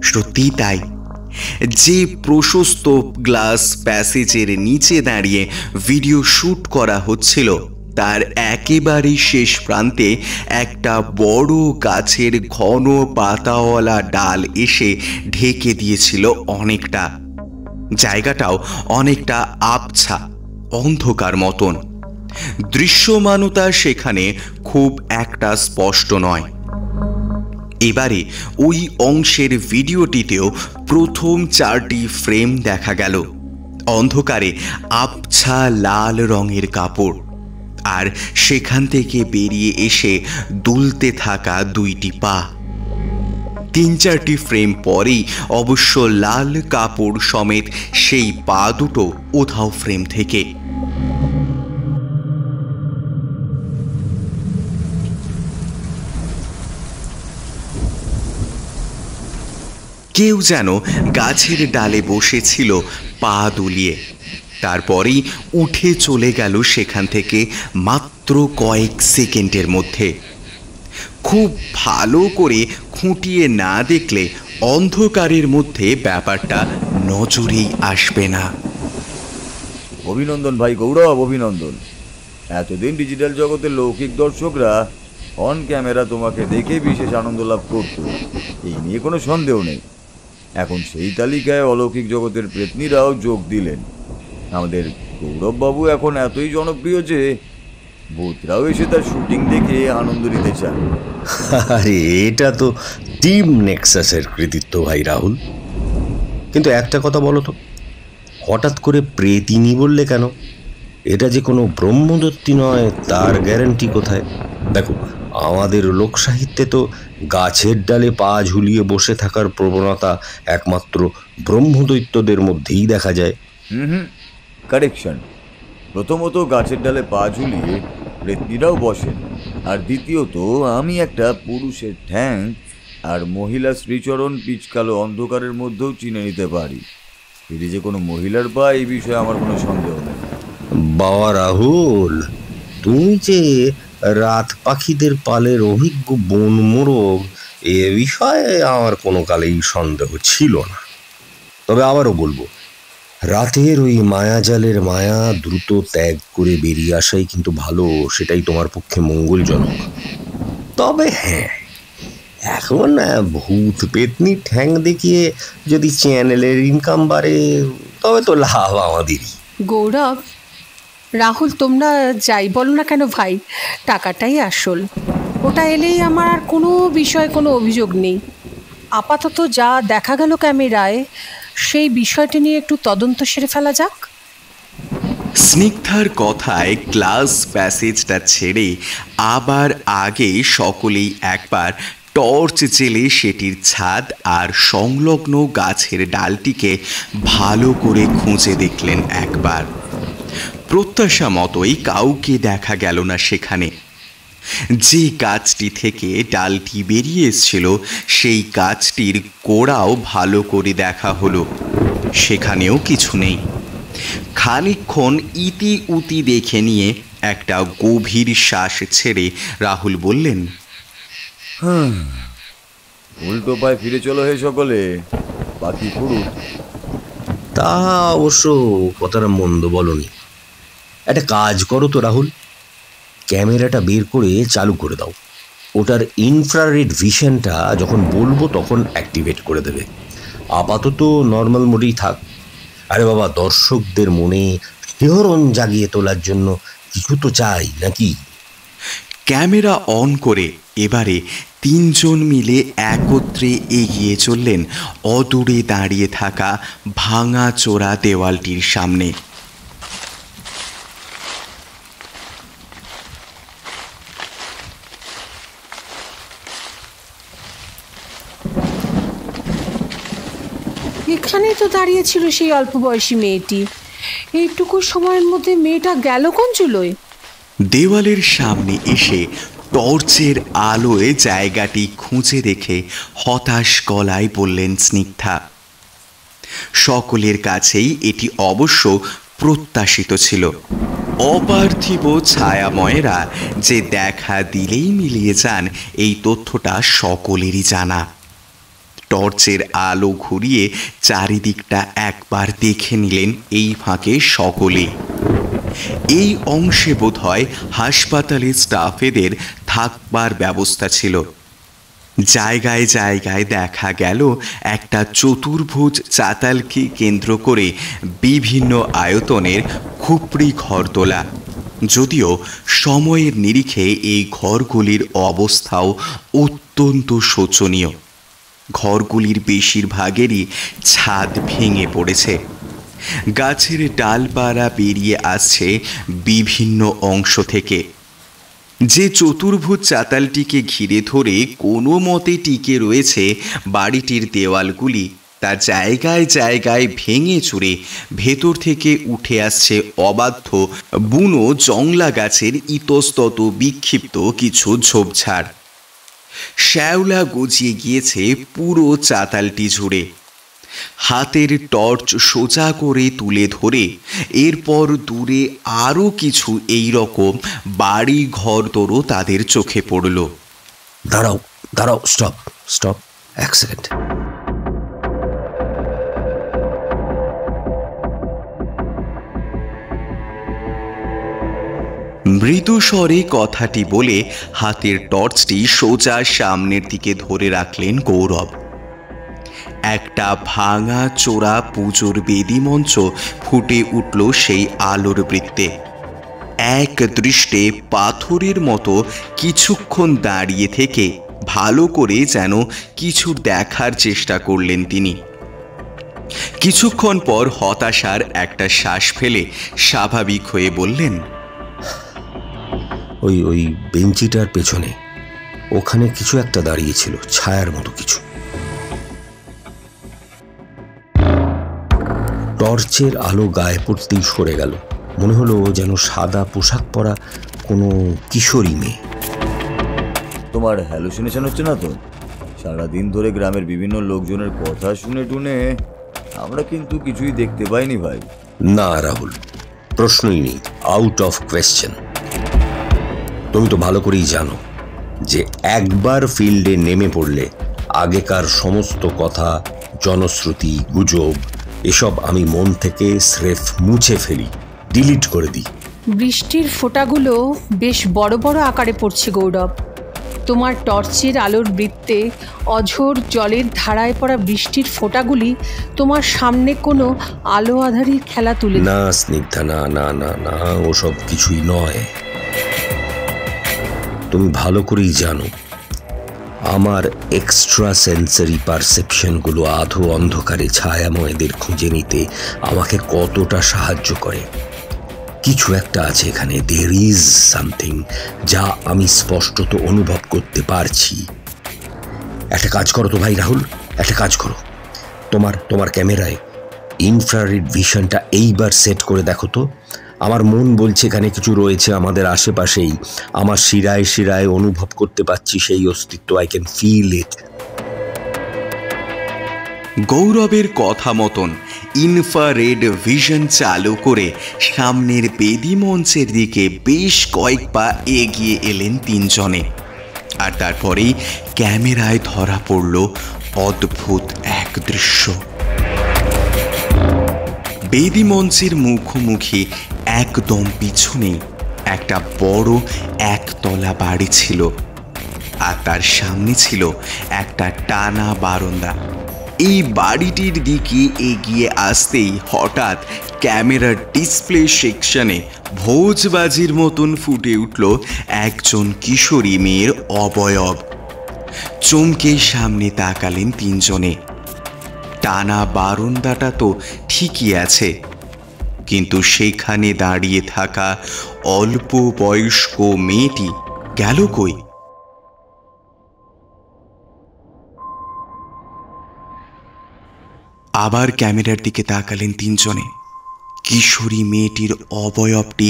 সত্যি তাই, যে প্রশস্ত গ্লাস প্যাসেজের নিচে দাঁড়িয়ে ভিডিও শ্যুট করা হচ্ছিল তার একেবারে শেষ প্রান্তে একটা বড় গাছের ঘন পাতাওয়ালা ডাল এসে ঢেকে দিয়েছিল অনেকটা। জায়গাটাও অনেকটা আবছা, অন্ধকার মতন। দৃশ্যমানতা সেখানে খুব একটা স্পষ্ট নয়। এবারে ওই অংশের ভিডিওটিতেও প্রথম 4টি ফ্রেম দেখা গেল। অন্ধকারে আবছা লাল রঙের কাপড়, আর সেখান থেকে বেরিয়ে এসে দুলতে থাকা 2টি পা। 3-4টি ফ্রেম পরেই অবশ্য লাল কাপড় সমেত সেই পা দুটো উধাও ফ্রেম থেকে। কেউ যেন গাছের ডালে বসেছিল পা দুলিয়ে, তারপরেই উঠে চলে গেল সেখান থেকে মাত্র কয়েক সেকেন্ডের মধ্যে। খুব ভালো করে খুঁটিয়ে না দেখলে অন্ধকারের মধ্যে ব্যাপারটা নজরেই আসবে না। অভিনন্দন ভাই গৌরব, অভিনন্দন। এতদিন ডিজিটাল জগতের লৌকিক দর্শকরা অন ক্যামেরা তোমাকে দেখে বিশেষ আনন্দ লাভ করত, এই নিয়ে কোনো সন্দেহ নেই। এখন সেই তালিকায় অলৌকিক জগতের প্রেতনীরাও যোগ দিলেন। আমাদের গৌরববাবু এখন এতই জনপ্রিয় যে ভূতরাও এসে তার শুটিং দেখে আনন্দ নিতে চান। আরে এটা তো টিম নেক্সাসের কৃতিত্ব ভাই রাহুল। কিন্তু একটা কথা বলো তো, হঠাৎ করে প্রেতিনী বললে কেন? এটা যে কোনো ব্রহ্মদত্তী নয় তার গ্যারান্টি কোথায়? দেখো, আমাদের লোকসাহিত্যে তো গাছের ডালে পা ঝুলিয়ে বসে থাকার প্রবণতা একমাত্র ব্রহ্মদৈত্যদের মধ্যেই দেখা যায়। কারেকশন। প্রথমত গাছের ডালে পা ঝুলিয়ে প্রেতনীরাও বসেন, আর দ্বিতীয়ত আমি একটা পুরুষের ঠ্যাং আর মহিলা শ্রীচরণ পিচকালো অন্ধকারের মধ্যেও চিনে নিতে পারি। এটি যে কোনো মহিলার পা, এই বিষয়ে আমার কোনো সন্দেহ নেই। বাবা রাহুল, তুমি যে রাত পাখিদের পালের অভিজ্ঞ বন মোরগ, এ বিষয়ে আমার কোনো কালেই সন্দেহ ছিল না। তবে আবারও বলবো, রাতের ওই মায়াজালের মায়া দ্রুত ত্যাগ করে বেরিয়ে আসাই কিন্তু ভালো, সেটাই তোমার পক্ষে মঙ্গলজনক। তবে হ্যাঁ, এখন ভূত পেতনি ঠ্যাং দেখিয়ে যদি চ্যানেলের ইনকাম বাড়ে তবে তো লাভ আমাদেরই। গৌরব, রাহুল, তোমরা যাই বলো না কেন ভাই, টাকাটাই আসল। ওটা এলেই আমার আর কোনো বিষয়ে কোনো অভিযোগ নেই। আপাতত যা দেখা গেল ক্যামেরায়, সেই বিষয়টি নিয়ে একটু তদন্ত সেরে ফেলা যাক। স্নিগ্ধার কথায় ক্লাস প্যাসেজটা ছেড়ে আবার আগে সকলেই একবার টর্চ জেলে সেটির ছাদ আর সংলগ্ন গাছের ডালটিকে ভালো করে খুঁজে দেখলেন একবার। প্রত্যাশা মতোই কাউকে দেখা গেল না সেখানে। যে গাছটি থেকে ডালটি বেরিয়ে এসেছিল সেই গাছটির গোড়াও ভালো করে দেখা হলো, সেখানেও কিছু নেই। খানিকক্ষণ ইতি উতি দেখে নিয়ে একটা গভীর শ্বাস ছেড়ে রাহুল বললেন, উল্টো পায়ে ফিরে চলো হে সকলে, বাকি ফুরুত। তা অবশ্য কথাটা মন্দ বলনি। একটা কাজ করো তো রাহুল, ক্যামেরাটা বের করে চালু করে দাও। ওটার ইনফ্রারেড ভিশনটা যখন বলবো তখন অ্যাক্টিভেট করে দেবে। আপাতত নর্মাল মোডেই থাক। আরে বাবা, দর্শকদের মনে শিহরণ জাগিয়ে তোলার জন্য কিছু তো চাই নাকি? ক্যামেরা অন করে এবারে তিনজন মিলে একত্রে এগিয়ে চললেন অদূরে দাঁড়িয়ে থাকা ভাঙা চোরা দেওয়ালটির সামনে। এখানেই তো দাঁড়িয়েছিল সেই অল্প বয়সী মেয়েটি। এইটুকু সময়ের মধ্যে মেয়েটা গেল কোন চুলোয়? দেওয়ালের সামনে এসে টর্চের আলোয় জায়গাটি খুঁজে দেখে হতাশ গলায় বললেন স্নিগ্ধা। সকলের কাছেই এটি অবশ্য প্রত্যাশিত ছিল। অপার্থিব ছায়াময়েরা যে দেখা দিলেই মিলিয়ে যান এই তথ্যটা সকলেরই জানা। টর্চের আলো ঘুরিয়ে চারিদিকটা একবার দেখে নিলেন এই ফাঁকে সকলে। এই অংশে বোধহয় হাসপাতালের স্টাফেদের থাকবার ব্যবস্থা ছিল। জায়গায় জায়গায় দেখা গেল একটা চতুর্ভুজ চাতালকে কেন্দ্র করে বিভিন্ন আয়তনের খুপড়ি ঘর তোলা। যদিও সময়ের নিরিখে এই ঘরগুলির অবস্থাও অত্যন্ত শোচনীয়। ঘরগুলির বেশিরভাগেরই ছাদ ভেঙে পড়েছে। গাছের ডালপালা বেরিয়ে আসছে বিভিন্ন অংশ থেকে। যে চতুর্ভুজ চাতালটিকে ঘিরে ধরে কোনো মতে টিকে রয়েছে বাড়িটির দেওয়ালগুলি, তা জায়গায় জায়গায় ভেঙে চুরে ভেতর থেকে উঠে আসছে অবাধ্য বুনো জংলা গাছের ইতস্তত বিক্ষিপ্ত কিছু ঝোপঝাড়। শ্যাওলা গজিয়ে গিয়েছে পুরো চাতালটি জুড়ে। হাতের টর্চ সোজা করে তুলে ধরে এরপর দূরে আরও কিছু এই রকম বাড়ি ঘর তোরও তাদের চোখে পড়ল। দাঁড়াও দাঁড়াও, স্টপ স্টপ, এক সেকেন্ড। মৃদু স্বরে কথাটি বলে হাতের টর্চটি সোজা সামনের দিকে ধরে রাখলেন গৌরব। একটা ভাঙা চোরা পুজোর বেদি মঞ্চ ফুটে উঠল সেই আলোর বৃত্তে। এক দৃষ্টে পাথরের মতো কিছুক্ষণ দাঁড়িয়ে থেকে ভালো করে যেন কিছু দেখার চেষ্টা করলেন তিনি। কিছুক্ষণ পর হতাশার একটা শ্বাস ফেলে স্বাভাবিক হয়ে বললেন, ওই ওই বেঞ্চিটার পেছনে ওখানে কিছু একটা দাঁড়িয়েছিল, ছায়ার মতো কিছু। টর্চের আলো গায়ে পড়তেই সরে গেল। মনে হলো যেন সাদা পোশাক পরা কোনো কিশোরী মেয়ে। তোমার হ্যালুসিনেশন হচ্ছে না তো? সারাদিন ধরে গ্রামের বিভিন্ন লোকজনের কথা শুনে টুনে আমরা কিন্তু কিছুই দেখতে পাইনি ভাই। না রাহুল, প্রশ্নই নেই, আউট অফ কোয়েশ্চেন। তুমি তো ভালো করেই জানো যে একবার ফিল্ডে নেমে পড়লে আগেকার সমস্ত কথা, জনশ্রুতি, গুজব এসব আমি মন থেকে স্রেফ মুছে ফেলি, ডিলিট করে দিই। বৃষ্টির ফোঁটাগুলো বেশ বড় বড় আকারে পড়ছে গৌরব। তোমার টর্চের আলোর বৃত্তে অঝোর জলের ধারায় পড়া বৃষ্টির ফোঁটাগুলি তোমার সামনে কোনো আলো আধারির খেলা তুলে। না স্নিগ্ধা, না না না না, ওসব কিছুই নয়। তুমি ভালো করেই জানো আমার এক্সট্রা সেন্সারি পারসেপশনগুলো আধো অন্ধকারে ছায়াময়দের খুঁজে নিতে আমাকে কতটা সাহায্য করে। কিছু একটা আছে এখানে, দেয়ার ইজ সামথিং, যা আমি স্পষ্টত অনুভব করতে পারছি। একটা কাজ করো তো ভাই রাহুল, একটা কাজ করো, তোমার ক্যামেরায় ইনফ্রারেড ভিশনটা এইবার সেট করে দেখো তো। আমার মন বলছে এখানে কিছু রয়েছে আমাদের আশেপাশেই, আমার শিরায় শিরায় অনুভব করতে পারছি সেই অস্তিত্ব। I can feel it. গৌরবের কথা মতন ইনফ্রারেড ভিশন চালু করে সামনের বেদি মঞ্চের দিকে বেশ কয়েক পা এগিয়ে এলেন তিনজনে। আর তারপরেই ক্যামেরায় ধরা পড়ল অদ্ভুত এক দৃশ্য। বেদি মঞ্চের মুখোমুখি একদম পিছনে একটা বড় একতলা বাড়ি ছিল, আর তার সামনে ছিল একটা টানা বারান্দা। এই বাড়িটির দিকে এগিয়ে আসতেই হঠাৎ ক্যামেরার ডিসপ্লে সেকশনে ভোজবাজির মতন ফুটে উঠল একজন কিশোরী মেয়ের অবয়ব। চমকে সামনে তাকালেন তিনজনে। টানা বারান্দাটা তো ঠিকই আছে, কিন্তু সেখানে দাঁড়িয়ে থাকা অল্প বয়স্ক মেয়েটি গেল কই? আবার ক্যামেরার দিকে তাকালেন তিনজনে। কিশোরী মেয়েটির অবয়বটি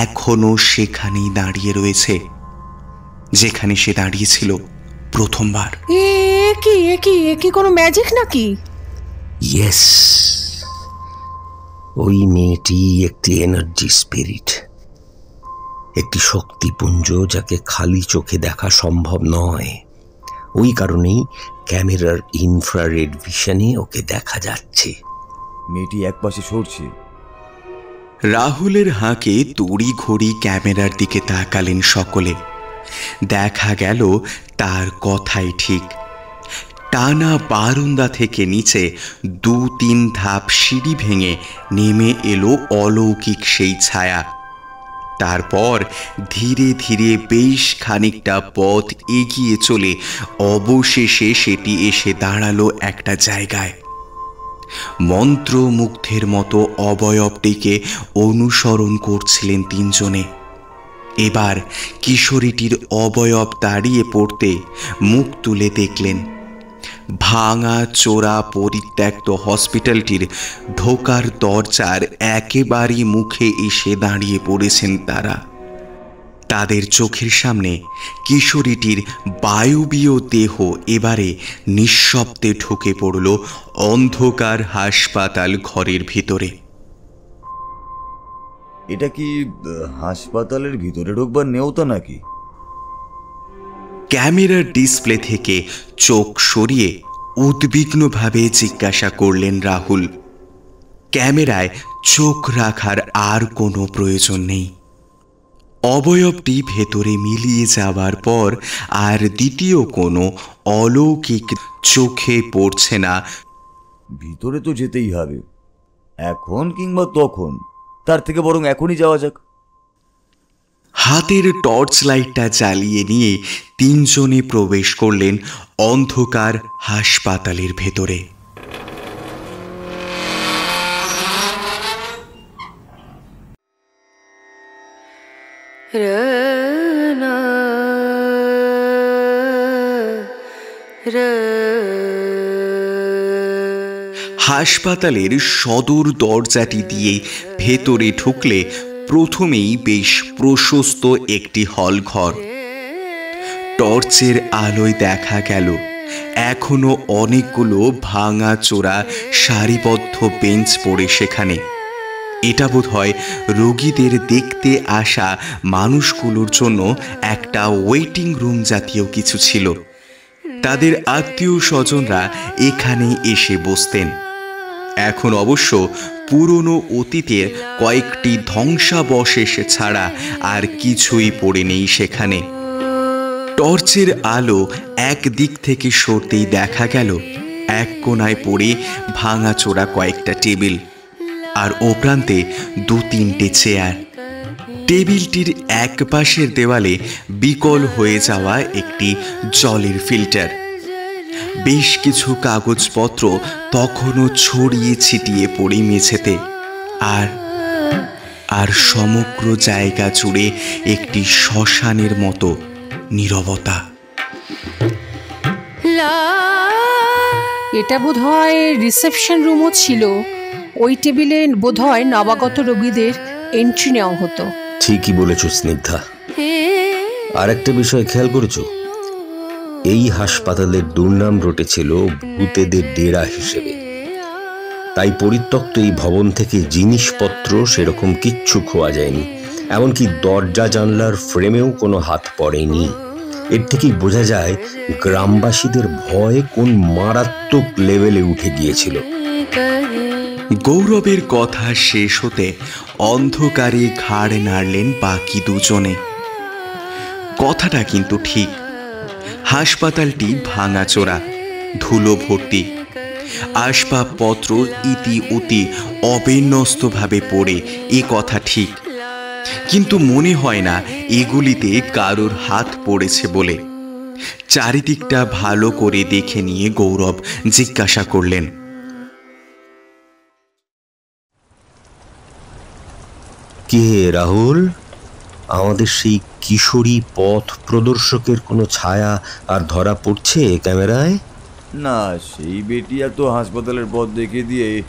এখনো সেখানেই দাঁড়িয়ে রয়েছে, যেখানে সে দাঁড়িয়েছিল প্রথমবার। কি কোনো ম্যাজিক নাকি? ইয়েস, ওই মেয়েটি একটি এনার্জি স্পিরিট, একটি শক্তিপুঞ্জ, যাকে খালি চোখে দেখা সম্ভব নয়। ওই কারণেই ক্যামেরার ইনফ্রারেড ভিশনে ওকে দেখা যাচ্ছে। মেয়েটি একপাশে সরছে। রাহুলের হাঁকে তড়ি ঘড়ি ক্যামেরার দিকে তাকালেন সকলে। দেখা গেল তার কথাই ঠিক। টানা বারান্দা থেকে নিচে 2-3 ধাপ সিঁড়ি ভেঙে নেমে এলো অলৌকিক সেই ছায়া। তারপর ধীরে ধীরে বেশ খানিকটা পথ এগিয়ে চলে অবশেষে সেটি এসে দাঁড়ালো একটা জায়গায়। মন্ত্রমুগ্ধের মতো অবয়বটিকে অনুসরণ করছিলেন তিনজনে। এবার কিশোরীটির অবয়ব দাঁড়িয়ে পড়তে মুখ তুলে দেখলেন ভাঙা চোরা পরিত্যক্ত হসপিটালটির ঢোকার দরজার একেবারে মুখে এসে দাঁড়িয়ে পড়েছেন তারা। তাদের চোখের সামনে কিশোরীটির বায়বীয় দেহ এবারে নিঃশব্দে ঢুকে পড়ল অন্ধকার হাসপাতাল ঘরের ভিতরে। এটা কি হাসপাতালের ভিতরে ঢুকবার নেওতা নাকি? ক্যামেরার ডিসপ্লে থেকে চোখ সরিয়ে উদ্বিগ্নভাবে জিজ্ঞাসা করলেন রাহুল। ক্যামেরায় চোখ রাখার আর কোনো প্রয়োজন নেই। অবয়বটি ভেতরে মিলিয়ে যাওয়ার পর আর দ্বিতীয় কোনো অলৌকিক চোখে পড়ছে না। ভিতরে তো যেতেই হবে, এখন কিংবা তখন, তার থেকে বরং এখনই যাওয়া যাক। হাতের টর্চ লাইটটা জ্বালিয়ে নিয়ে তিনজনে প্রবেশ করলেন অন্ধকার হাসপাতালের ভেতরে। হাসপাতালের সদর দরজাটি দিয়ে ভেতরে ঢুকলে প্রথমেই বেশ প্রশস্ত একটি হল ঘর। টর্চের আলোয় দেখা গেল এখনো অনেকগুলো ভাঙা চোরা সারিবদ্ধ বেঞ্চ পড়ে সেখানে। এটা বোধহয় রোগীদের দেখতে আসা মানুষগুলোর জন্য একটা ওয়েটিং রুম জাতীয় কিছু ছিল। তাদের আত্মীয় স্বজনরা এখানে এসে বসতেন। এখন অবশ্য পুরনো অতীতের কয়েকটি ধ্বংসাবশেষ ছাড়া আর কিছুই পড়ে নেই সেখানে। টর্চের আলো এক দিক থেকে সরতেই দেখা গেল এক কোণায় পড়ে ভাঙাচোরা কয়েকটা টেবিল, আর ও প্রান্তে 2-3টে চেয়ার। টেবিলটির এক পাশের দেওয়ালে বিকল হয়ে যাওয়া একটি জলের ফিল্টার। বেশ কিছু কাগজপত্র তখনও ছড়িয়ে ছিটিয়ে পড়ে মেঝেতে। আর আর সমগ্র জায়গা জুড়ে একটি শ্মশানের মতো নীরবতা। এটা বোধহয় রিসেপশন রুমও ছিল। ওই টেবিলে বোধহয় নবাগত রোগীদের এন্ট্রি নেওয়া হতো। ঠিকই বলেছ স্নিগ্ধা। আর একটা বিষয় খেয়াল করেছো, এই হাসপাতালের দুর্নাম রটেছিল ভূতেদের ডেরা হিসেবে। তাই পরিত্যক্ত এই ভবন থেকে জিনিসপত্র সেরকম কিচ্ছু খোয়া যায়নি, এমনকি দরজা জানলার ফ্রেমেও কোনো হাত পড়েনি। এর থেকেই বোঝা যায় গ্রামবাসীদের ভয় কোন মারাত্মক লেভেলে উঠে গিয়েছিল। গৌরবের কথা শেষ হতে অন্ধকারে ঘাড় নাড়লেন বাকি দুজনে। কথাটা কিন্তু ঠিক। হাসপাতালটি ভাঙাচোরা, ধুলো ভর্তি, আসবাবপত্র ইতি উতি অবিন্যস্তভাবে পড়ে, এ কথা ঠিক। কিন্তু মনে হয় না এগুলিতে কারোর হাত পড়েছে বলে। চারিদিকটা ভালো করে দেখে নিয়ে গৌরব জিজ্ঞাসা করলেন, কে রাহুল? আমাদের সেই কিশোরী পথ প্রদর্শকের কোনো ছায়া আর ধরা পড়ছে ক্যামেরায়? না, সেই বেটিয়া তো হাসপাতালের পথ দেখে দিয়ে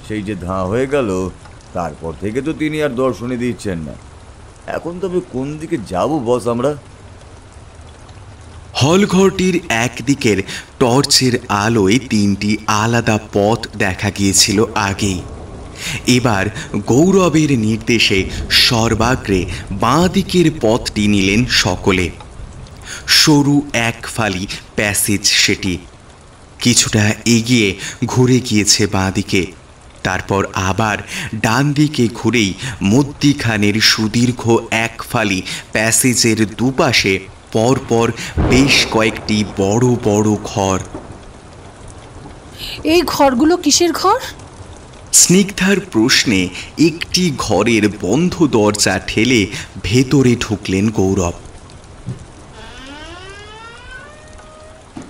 সেই যে ধাঁ হয়ে গেল, তারপর থেকে তো তিনি আর দর্শনে দিচ্ছেন না। এখন তবে কোন দিকে যাব বস আমরা? হলঘরটির একদিকের টর্চের আলোয় তিনটি আলাদা পথ দেখা গিয়েছিল আগেই। এবার গৌরবের নির্দেশে সর্বাগ্রে বাঁ দিকের পথটি নিলেন সকলে। সরু এক ফালি প্যাসেজ সেটি। কিছুটা এগিয়ে ঘুরে গিয়েছে বাঁ দিকে, তারপর আবার ডান দিকে ঘুরেই মধ্যিখানের সুদীর্ঘ এক ফালি প্যাসেজের দুপাশে পরপর বেশ কয়েকটি বড় বড় ঘর। এই ঘরগুলো কিসের ঘর? স্নিগ্ধার প্রশ্নে একটি ঘরের বন্ধ দরজা ঠেলে ভেতরে ঢুকলেন গৌরব।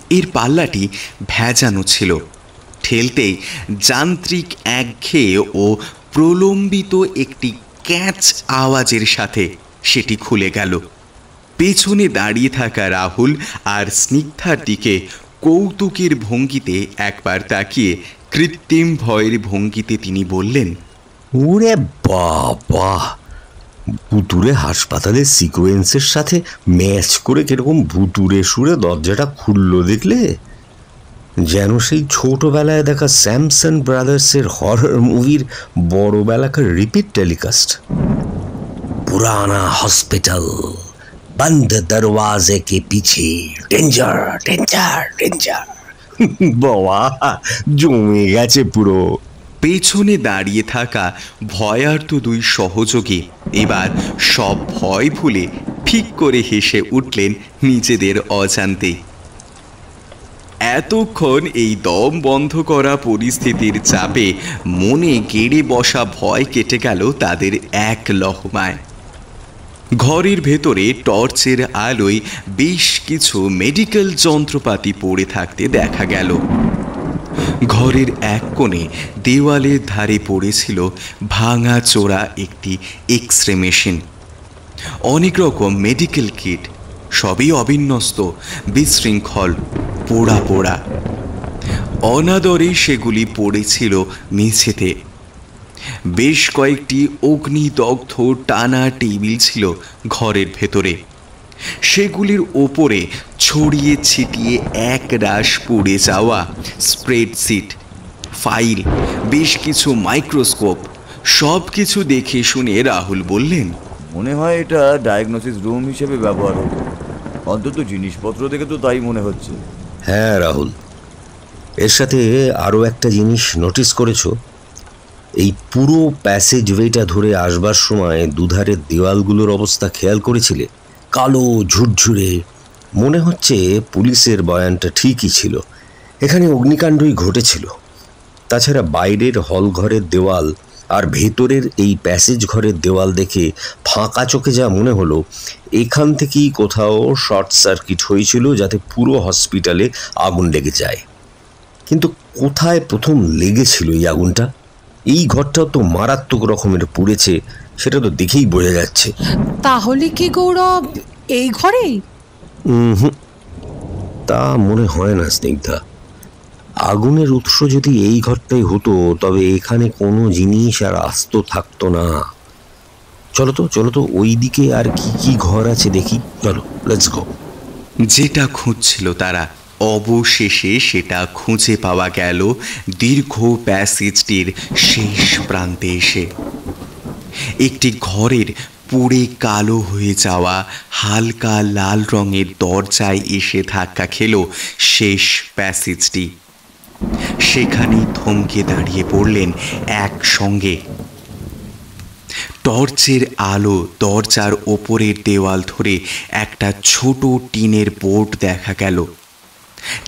এর পাল্লাটি ভেজানো ছিল। ঠেলতেই যান্ত্রিক একঘেয়ে ও প্রলম্বিত একটি ক্যাচ আওয়াজের সাথে সেটি খুলে গেল। পেছনে দাঁড়িয়ে থাকা রাহুল আর স্নিগ্ধার দিকে কৌতুকের ভঙ্গিতে একবার তাকিয়ে কৃত্রিম ভয়ের ভঙ্গিতে তিনি বললেন, ওরে বাবা, ভুতুরে হাসপাতালের সিকোয়েন্সের সাথে ম্যাচ করে কিরকম ভুতুরে সুরে দরজাটা খুললো দেখলে? যেন সেই ছোটবেলায় দেখা স্যামসন ব্রাদার্সের হরর মুভির বড়বেলাকার রিপিট টেলিকাস্ট। পুরানা হসপিটাল, বন্ধ দরওয়াজে কে পিছে, ডেঞ্জার ডেঞ্জার ডেঞ্জার। বাবা, জমে গেছে পুরো। পেছনে দাঁড়িয়ে থাকা ভয়ার্ত দুই সহযোগী এবার সব ভয় ভুলে ঠিক করে হেসে উঠলেন নিজেদের অজান্তে। এতক্ষণ এই দম বন্ধ করা পরিস্থিতির চাপে মনে গেড়ে বসা ভয় কেটে গেল তাদের এক লহমায়। ঘরের ভেতরে টর্চের আলোয় বেশ কিছু মেডিকেল যন্ত্রপাতি পড়ে থাকতে দেখা গেল। ঘরের এক কোণে দেওয়ালের ধারে পড়েছিল ভাঙা চোরা একটি এক্স-রে মেশিন, অনেক রকম মেডিকেল কিট, সবই অবিন্যস্ত, বিশৃঙ্খল, পোড়া পোড়া। অনাদরে সেগুলি পড়েছিল মেঝেতে। বেশ কয়েকটি অগ্নিদগ্ধ টানা টেবিল ছিল ঘরের ভেতরে। সেগুলির ওপরে ছড়িয়ে ছিটিয়ে এক রাশ পুড়ে যাওয়া স্প্রেডশিট, ফাইল, বেশ কিছু মাইক্রোস্কোপ। সব কিছু দেখে শুনে রাহুল বললেন, মনে হয় এটা ডায়াগনোসিস রুম হিসেবে ব্যবহার হতো। অন্তত জিনিসপত্র দেখে তো তাই মনে হচ্ছে। হ্যাঁ রাহুল, এর সাথে আরও একটা জিনিস নোটিস করেছো? এই পুরো প্যাসেজ ওয়েটা ধরে আসবার সময় দুধারের দেওয়ালগুলোর অবস্থা খেয়াল করেছিলে? কালো ঝুরঝুরে। মনে হচ্ছে পুলিশের বয়ানটা ঠিকই ছিল, এখানে অগ্নিকাণ্ডই ঘটেছিল। তাছাড়া বাইরের হল ঘরের দেওয়াল আর ভেতরের এই প্যাসেজ ঘরের দেওয়াল দেখে ফাঁকা চোখে যা মনে হলো, এখান থেকেই কোথাও শর্ট সার্কিট হয়েছিল যাতে পুরো হসপিটালে আগুন লেগে যায়। কিন্তু কোথায় প্রথম লেগেছিল এই আগুনটা? এই ঘরটাও তো মারাত্মক রকমের পুড়েছে, সেটা তো দেখেই বোঝা যাচ্ছে। তাহলে কি গৌরব এই ঘরেই? তা মনে হয় না স্নিগ্ধা। আগুনের উৎস যদি এই ঘরটাই হতো তবে এখানে কোনো জিনিস আর আস্ত থাকতো না। চলো তো ওই দিকে আর কি কি ঘর আছে দেখি, চলো, লেটস গো। যেটা খুঁজছিল তারা অবশেষে সেটা খুঁজে পাওয়া গেল দীর্ঘ প্যাসেজটির শেষ প্রান্তে এসে। একটি ঘরের পুড়ে কালো হয়ে যাওয়া হালকা লাল রঙের দরজায় এসে ধাক্কা খেল শেষ প্যাসেজটি। সেখানেই থমকে দাঁড়িয়ে পড়লেন একসঙ্গে। টর্চের আলো দরজার ওপরের দেওয়াল ধরে একটা ছোট টিনের বোর্ড দেখা গেল।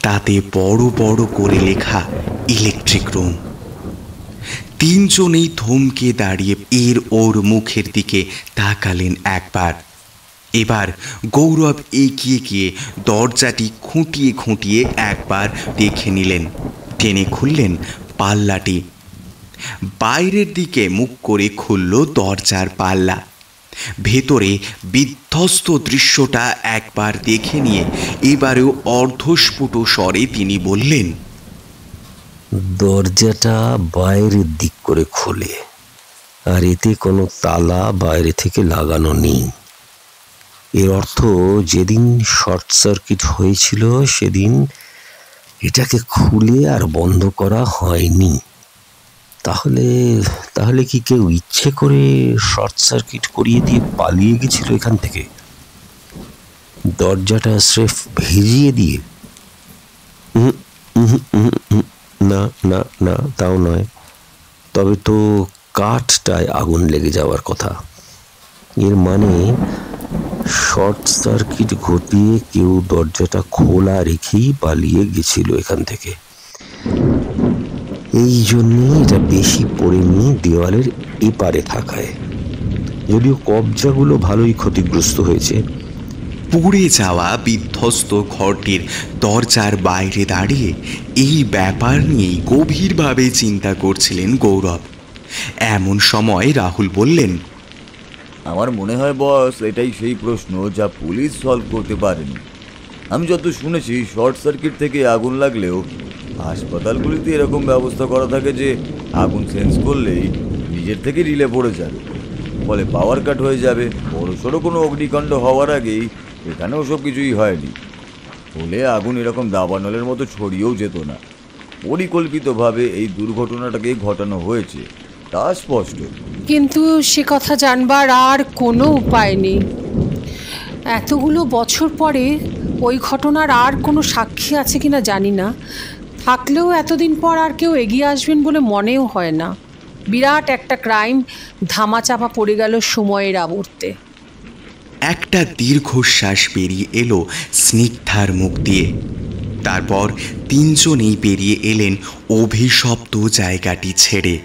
তাতে বড় বড় করে লেখা ইলেকট্রিক রুম। তিনজনেই থমকে দাঁড়িয়ে এর ওর মুখের দিকে তাকালেন একবার। এবার গৌরব এগিয়ে গিয়ে দরজাটি খুঁটিয়ে খুঁটিয়ে একবার দেখে নিলেন। টেনে খুললেন পাল্লাটি। বাইরের দিকে মুখ করে খুলল দরজার পাল্লা। ভেতরে বিধ্বস্ত দৃশ্যটা একবার দেখে নিয়ে এবারেও অর্ধস্ফুট স্বরে তিনি বললেন, দরজাটা বাইরের দিক করে খোলে, আর এতে কোনো তালা বাইরে থেকে লাগানো নেই। এর অর্থ যেদিন শর্ট সার্কিট হয়েছিল সেদিন এটাকে খুলে আর বন্ধ করা হয়নি। তাহলে কি কেউ ইচ্ছে করে শর্ট সার্কিট করিয়ে দিয়ে পালিয়ে গেছিল এখান থেকে, দরজাটা স্রেফ ভেজিয়ে দিয়ে? না না না, তাও নয়। তবে তো কাঠটায় আগুন লেগে যাওয়ার কথা। এর মানে শর্ট সার্কিট ঘটিয়ে কেউ দরজাটা খোলা রেখেই পালিয়ে গেছিল এখান থেকে। এই জন্যই এটা বেশি পড়েনি দেওয়ালের এপারে থাকায়, যদিও কবজাগুলো ভালোই ক্ষতিগ্রস্ত হয়েছে। পুড়ে যাওয়া বিধ্বস্ত ঘরটির দরজার বাইরে দাঁড়িয়ে এই ব্যাপার নিয়েই গভীরভাবে চিন্তা করছিলেন গৌরব। এমন সময় রাহুল বললেন, আমার মনে হয় বস, এটাই সেই প্রশ্ন যা পুলিশ সলভ করতে পারেনি। আমি যত শুনেছি, শর্ট সার্কিট থেকে আগুন লাগলেও হাসপাতালগুলিতে এরকম ব্যবস্থা করা থাকে যে আগুন সেন্স করলেই নিজের থেকে রিলে পড়ে যাবে, ফলে পাওয়ার কাট হয়ে যাবে। বড়সড় কোনো অগ্নিকাণ্ড হওয়ার আগেই এখানেও সব কিছুই হয়নি, ফলে আগুন এরকম দাবানলের মতো ছড়িয়েও যেত না। পরিকল্পিতভাবে এই দুর্ঘটনাটাকে ঘটানো হয়েছে, তা স্পষ্ট। কিন্তু সে কথা জানবার আর কোনো উপায় নেই। এতগুলো বছর পরে ওই ঘটনার আর কোনো সাক্ষী আছে কিনা জানি না। থাকলেও এতদিন পর আর কেউ এগিয়ে আসবেন বলে মনেও হয় না। বিরাট একটা ক্রাইম ধামাচাপা পড়ে গেল সময়ের আবর্তে। একটা দীর্ঘশ্বাস বেরিয়ে এলো স্নিগ্ধার মুখ দিয়ে। তারপর তিনজনেই বেরিয়ে এলেন অভিশপ্ত জায়গাটি ছেড়ে।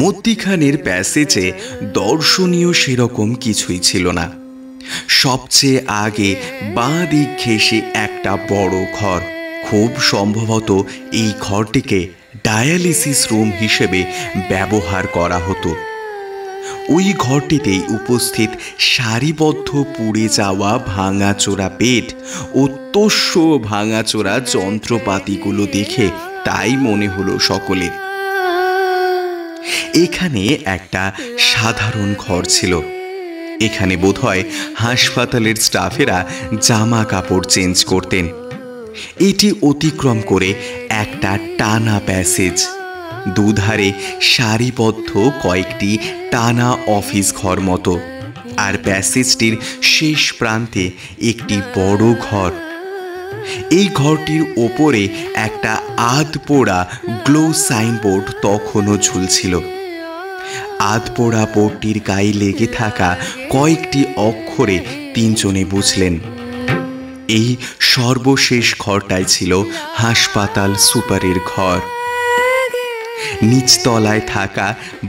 মধ্যিখানের প্যাসেজে দর্শনীয় সেরকম কিছুই ছিল না। সবচেয়ে আগে বাঁ দিক ঘেঁষে একটা বড় ঘর। খুব সম্ভবত এই ঘরটিকে ডায়ালিসিস রুম হিসেবে ব্যবহার করা হতো। ওই ঘরটিতেই উপস্থিত সারিবদ্ধ পুড়ে যাওয়া ভাঙাচোরা বেড ও তোষ্য ভাঙাচোরা যন্ত্রপাতিগুলো দেখে তাই মনে হলো সকলের। এখানে একটা সাধারণ ঘর ছিল। এখানে বোধহয় হাসপাতালের স্টাফেরা জামা কাপড় চেঞ্জ করতেন। এটি অতিক্রম করে একটা টানা প্যাসেজ, দুধারে সারিবদ্ধ কয়েকটি টানা অফিস ঘর মতো, আর প্যাসেজটির শেষ প্রান্তে একটি বড় ঘর। এই ঘরটির ওপরে একটা আধপোড়া গ্লো সাইনবোর্ড তখনও ঝুলছিল। আধপোড়া বোর্ডটির গায়ে লেগে থাকা কয়েকটি অক্ষরে তিনজনে বুঝলেন এই সর্বশেষ ঘরটাই ছিল হাসপাতাল সুপারের ঘর। নিচতলায় থাকা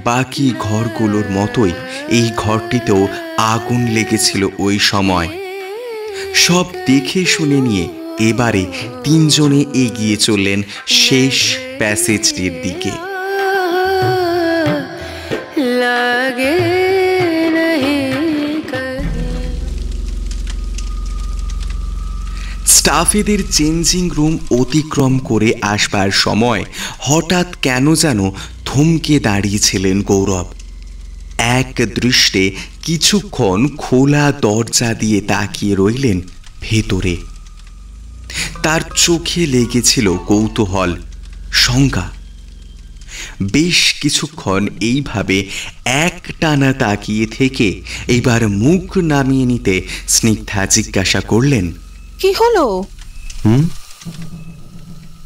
বাকি ঘরগুলোর মতোই এই ঘরটিতেও আগুন লেগেছিল ওই সময়। সব দেখে শুনে নিয়ে এবারে তিনজনে এগিয়ে চললেন শেষ প্যাসেজটির দিকে। স্টাফেদের চেঞ্জিং রুম অতিক্রম করে আসবার সময় হঠাৎ কেন যেন থমকে দাঁড়িয়েছিলেন গৌরব। এক দৃষ্টে কিছুক্ষণ খোলা দরজা দিয়ে তাকিয়ে রইলেন ভেতরে। তার চোখে লেগেছিল কৌতূহল, শঙ্কা। বেশ কিছুক্ষণ এইভাবে একটানা তাকিয়ে থেকে এইবার মুখ নামিয়ে নিতে স্নিগ্ধা জিজ্ঞাসা করলেন, কি হলো?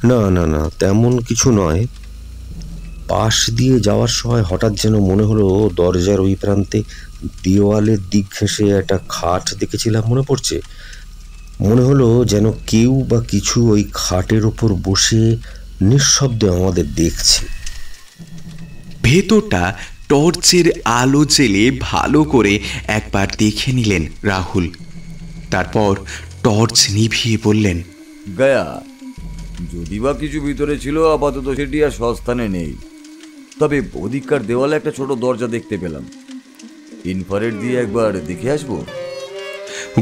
না না না, তেমন কিছু নয়। পাশ দিয়ে যাওয়ার সময় হঠাৎ যেন মনে হলো দরজার ওই প্রান্তে দেওয়ালের দিক ঘেঁষে একটা খাট দেখেছিলাম, মনে পড়ছে। মনে হলো যেন কেউ বা কিছু ওই খাটের ওপর বসে নিঃশব্দে আমাদের দেখছে। ভেতরটা টর্চের আলো জেলে ভালো করে একবার দেখে নিলেন রাহুল। তারপর টর্চ নিভিয়ে বললেন, গায়া, যদি বা কিছু ভিতরে ছিল আপাতত সেটি আর সস্থানে নেই। তবে ওদিককার দেওয়ালে একটা ছোট দরজা দেখতে পেলাম, ইনফ্রারেড দিয়ে একবার দেখে আসবো।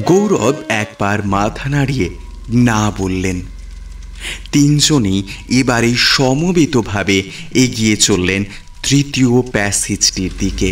গৌরব একবার মাথা নাড়িয়ে না বললেন। তিনজনেই এবারে সমবেতভাবে এগিয়ে চললেন তৃতীয় প্যাসেজটির দিকে।